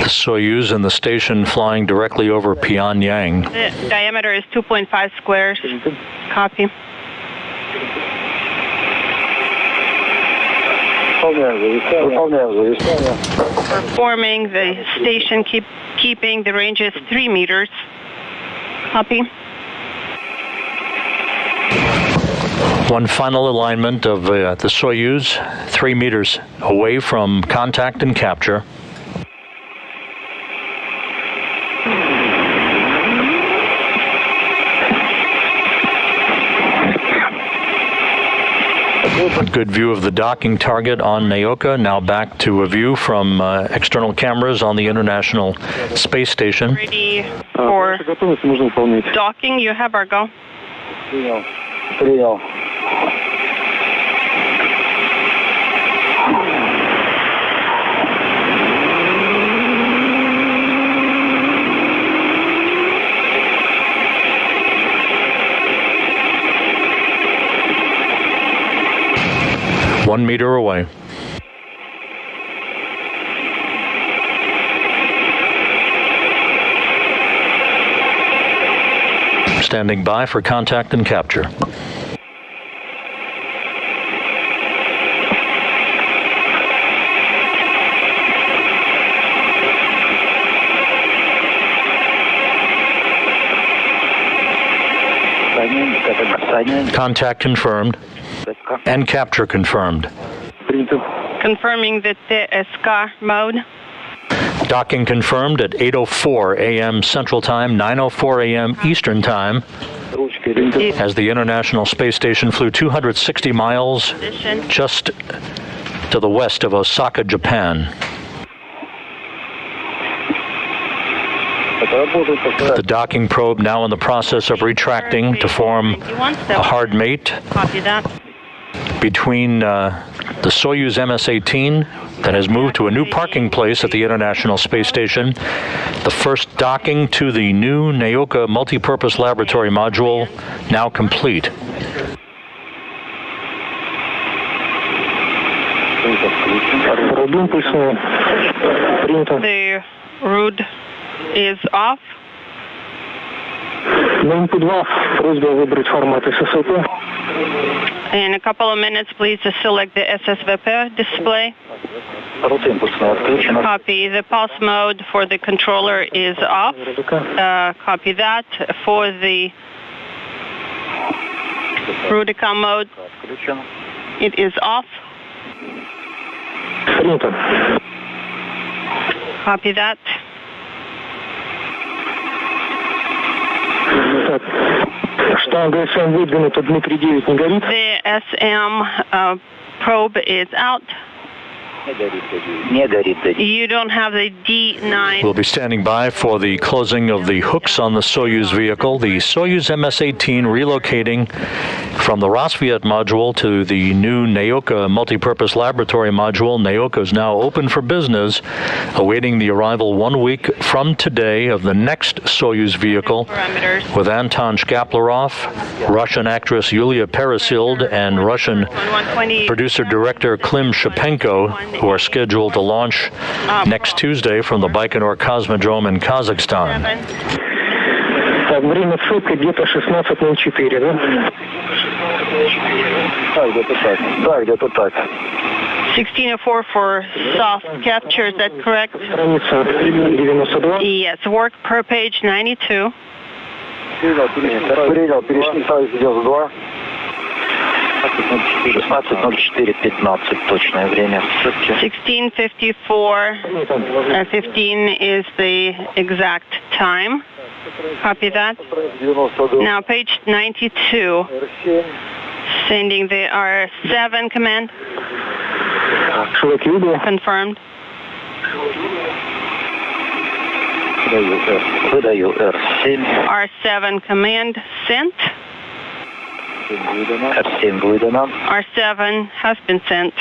Soyuz and the station flying directly over Pyongyang. The diameter is 2.5 squares. Copy. Performing the station keeping the range is 3 meters. Copy. One final alignment of the Soyuz, 3 meters away from contact and capture. A good view of the docking target on Nauka. Now back to a view from external cameras on the International Space Station. Ready for docking. You have our go. One meter away. Standing by for contact and capture. Contact confirmed and capture confirmed. Confirming the TSK mode. Docking confirmed at 8:04 a.m. Central Time, 9:04 a.m. Eastern Time, as the International Space Station flew 260 miles just to the west of Osaka, Japan. The docking probe now in the process of retracting to form a hard mate between the Soyuz MS-18 that has moved to a new parking place at the International Space Station. The first docking to the new Nauka Multipurpose Laboratory Module now complete. The route is off. In a couple of minutes, please select the SSVP display. Copy. The pulse mode for the controller is off. Copy that. For the redocking mode, it is off. Copy that. The SM probe is out. You don't have the D9. We'll be standing by for the closing of the hooks on the Soyuz vehicle. The Soyuz MS-18 relocating from the Rassvet Module to the new Nauka Multipurpose Laboratory Module. Nauka is now open for business, awaiting the arrival 1 week from today of the next Soyuz vehicle with Anton Shkaplerov, Russian actress Yulia Peresild, and Russian producer-director Klim Shapenko, who are scheduled to launch next Tuesday from the Baikonur Cosmodrome in Kazakhstan. Время сутки где-то 16:04, да? Да, где-то так. 16:04 for soft capture, is that correct? Страница 92. Yes, work per page 92. Принял, перешли сайт 92. 16:04:15 точное время. 16:54. 15 is the exact time. Copy that. Now page 92. Sending the R7 command. Confirmed. Выдаю R7. R7 command sent. R7 выдано. R7 has been sent.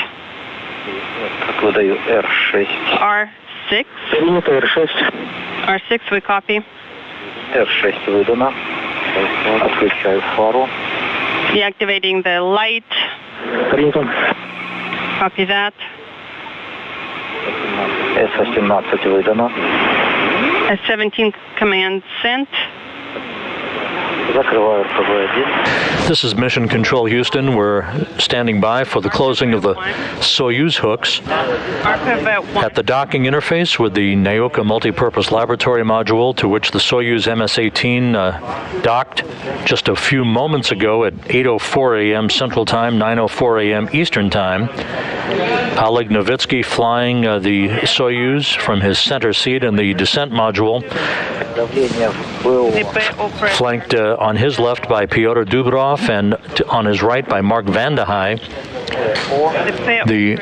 Выдаю R6. R6. R6 we copy. R6 выдано. Отключаю фару. Deactivating the light. Copy that. S-18 выдано. S-17 command sent. Закрываю РПВ-1. This is Mission Control Houston. We're standing by for the closing of the Soyuz hooks at the docking interface with the Nauka Multipurpose Laboratory Module, to which the Soyuz MS-18 docked just a few moments ago at 8:04 a.m. Central Time, 9:04 a.m. Eastern Time. Oleg Novitskiy flying the Soyuz from his center seat in the descent module, flanked on his left by Pyotr Dubrov and on his right by Mark Vande Hei. The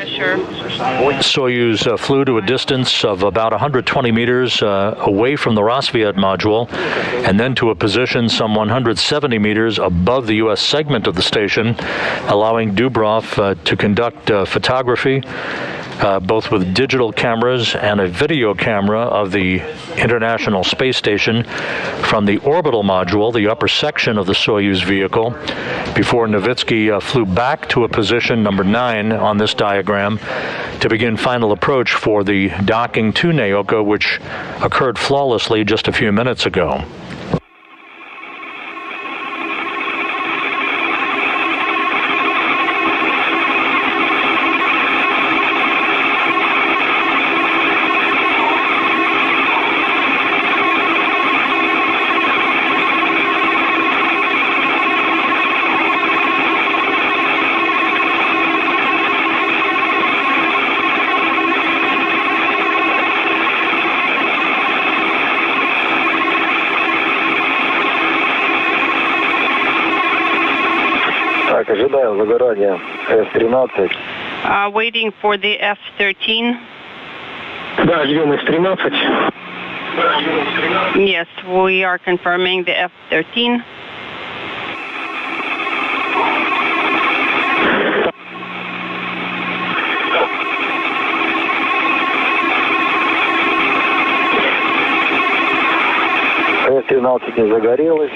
Soyuz flew to a distance of about 120 meters away from the Rassvet Module, and then to a position some 170 meters above the U.S. segment of the station, allowing Dubrov to conduct photography, both with digital cameras and a video camera of the International Space Station from the orbital module, the upper section of the Soyuz vehicle, before Novitskiy flew back to a position number 9 on this diagram to begin final approach for the docking to Nauka, which occurred flawlessly just a few minutes ago. ожидаем загорания F-13. Waiting for the F-13. Да, ждем С-13. Yes, we are confirming the F-13. F-13 не загорелась.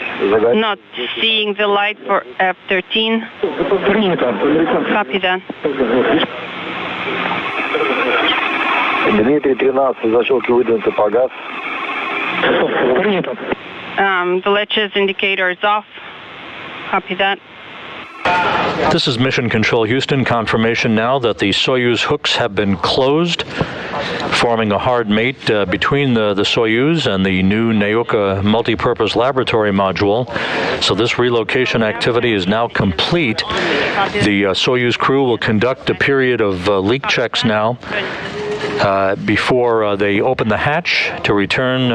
Not seeing the light for F-13. Принято. Copy that. Дмитрий, 13, защелки выдвинуты, погас. Принято. The latches indicator is off. Copy that. This is Mission Control Houston. Confirmation now that the Soyuz hooks have been closed, forming a hard mate between the Soyuz and the new Nauka multipurpose laboratory module. So this relocation activity is now complete. The Soyuz crew will conduct a period of leak checks now before they open the hatch to return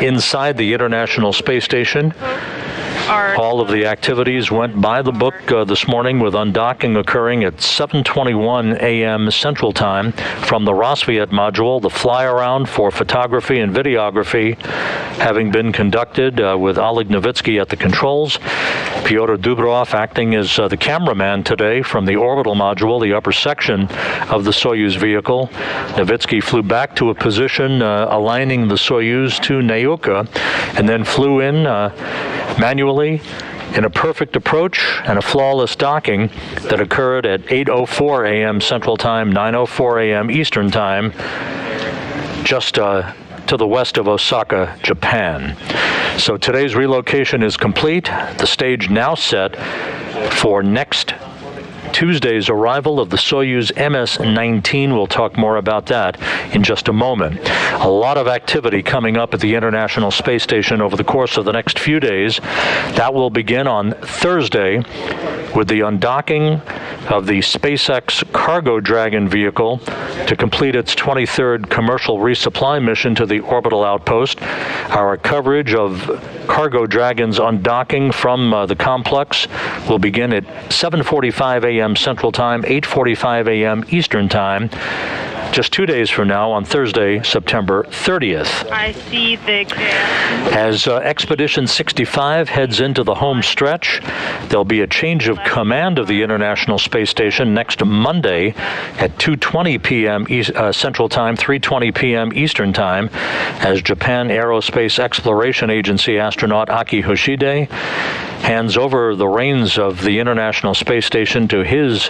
inside the International Space Station. All of the activities went by the book this morning, with undocking occurring at 7:21 a.m. Central Time from the Rassvet Module. The fly-around for photography and videography having been conducted with Oleg Novitskiy at the controls. Pyotr Dubrov acting as the cameraman today from the orbital module, the upper section of the Soyuz vehicle. Novitskiy flew back to a position aligning the Soyuz to Nauka, and then flew in manually in a perfect approach and a flawless docking that occurred at 8:04 a.m. Central Time, 9:04 a.m. Eastern Time, just to the west of Osaka, Japan. So today's relocation is complete. The stage now set for next Tuesday's arrival of the Soyuz MS-18. We'll talk more about that in just a moment. A lot of activity coming up at the International Space Station over the course of the next few days. That will begin on Thursday with the undocking of the SpaceX Cargo Dragon vehicle to complete its 23rd commercial resupply mission to the orbital outpost. Our coverage of Cargo Dragon's undocking from the complex will begin at 7:45 a.m. Central Time, 8:45 a.m. Eastern Time, just 2 days from now on Thursday, September 30th. I see the As Expedition 65 heads into the home stretch, there'll be a change of command of the International Space Station next Monday at 2:20 p.m. Central Time, 3:20 p.m. Eastern Time, as Japan Aerospace Exploration Agency astronaut Aki Hoshide hands over the reins of the International Space Station to his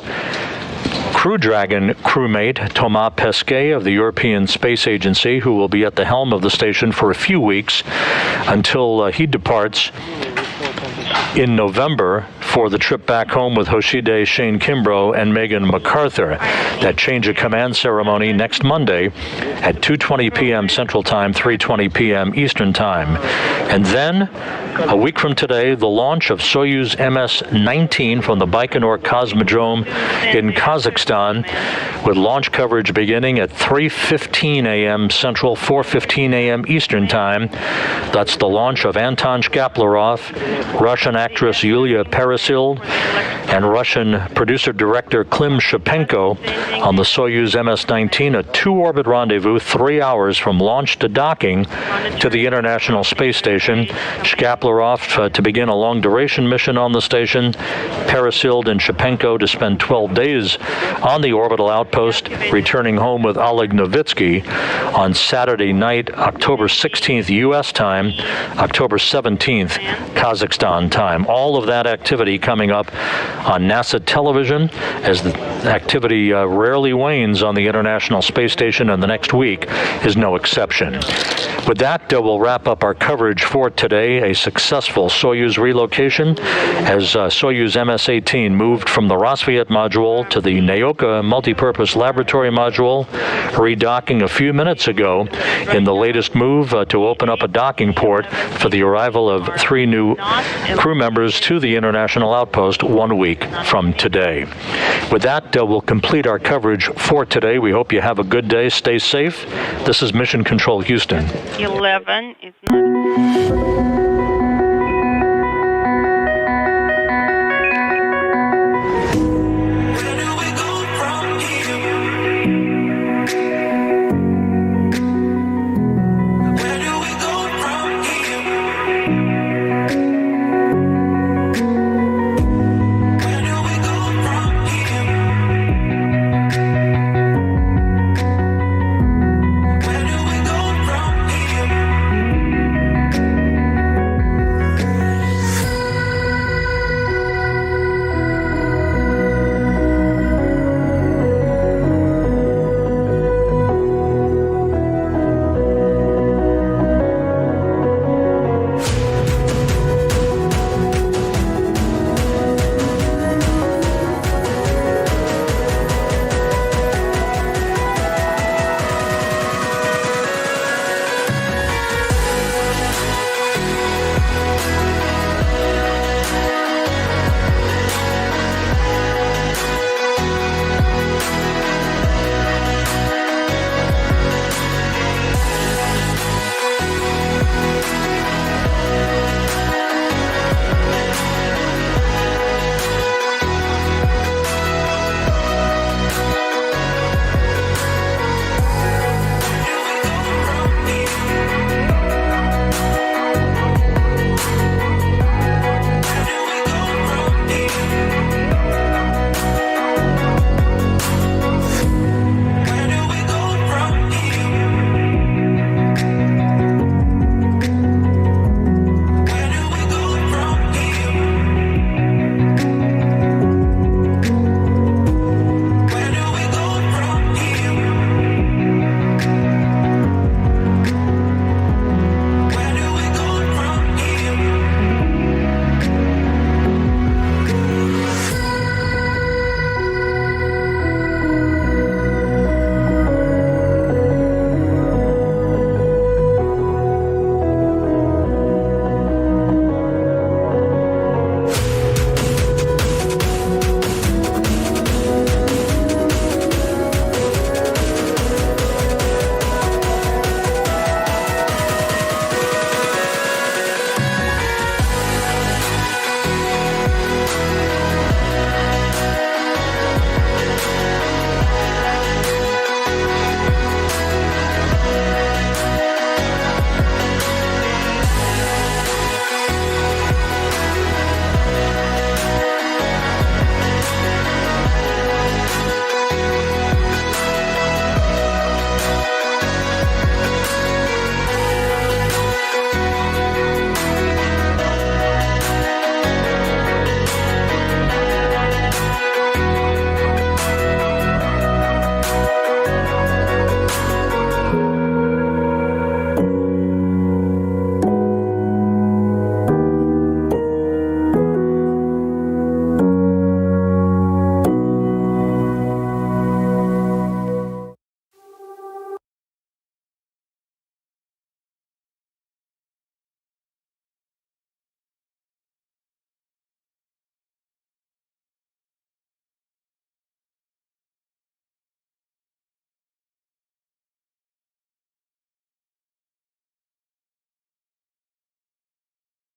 Crew Dragon crewmate Thomas Pesquet of the European Space Agency, who will be at the helm of the station for a few weeks until he departs in November for the trip back home with Hoshide, Shane Kimbrough, and Megan MacArthur. That change of command ceremony next Monday at 2:20 p.m. Central Time, 3:20 p.m. Eastern Time. And then, a week from today, the launch of Soyuz MS-19 from the Baikonur Cosmodrome in Kazakhstan, with launch coverage beginning at 3:15 a.m. Central, 4:15 a.m. Eastern Time. That's the launch of Anton Shkaplerov, Russian actress Yulia Peresild, and Russian producer-director Klim Shipenko on the Soyuz MS-19, a two-orbit rendezvous 3 hours from launch to docking to the International Space Station. Shkaplerov to begin a long-duration mission on the station, Peresild and Shipenko to spend 12 days on the orbital outpost, returning home with Oleg Novitskiy on Saturday night, October 16th U.S. time, October 17th Kazakhstan time. All of that activity coming up on NASA television, as the activity rarely wanes on the International Space Station, and the next week is no exception. With that, we'll wrap up our coverage for today. A successful Soyuz relocation as Soyuz MS-18 moved from the Rassvet Module to the Nauka multipurpose laboratory module, redocking a few minutes ago in the latest move to open up a docking port for the arrival of 3 new crew members to the International Outpost 1 week from today. With that, we'll complete our coverage for today. We hope you have a good day. Stay safe. This is Mission Control Houston. 11 is not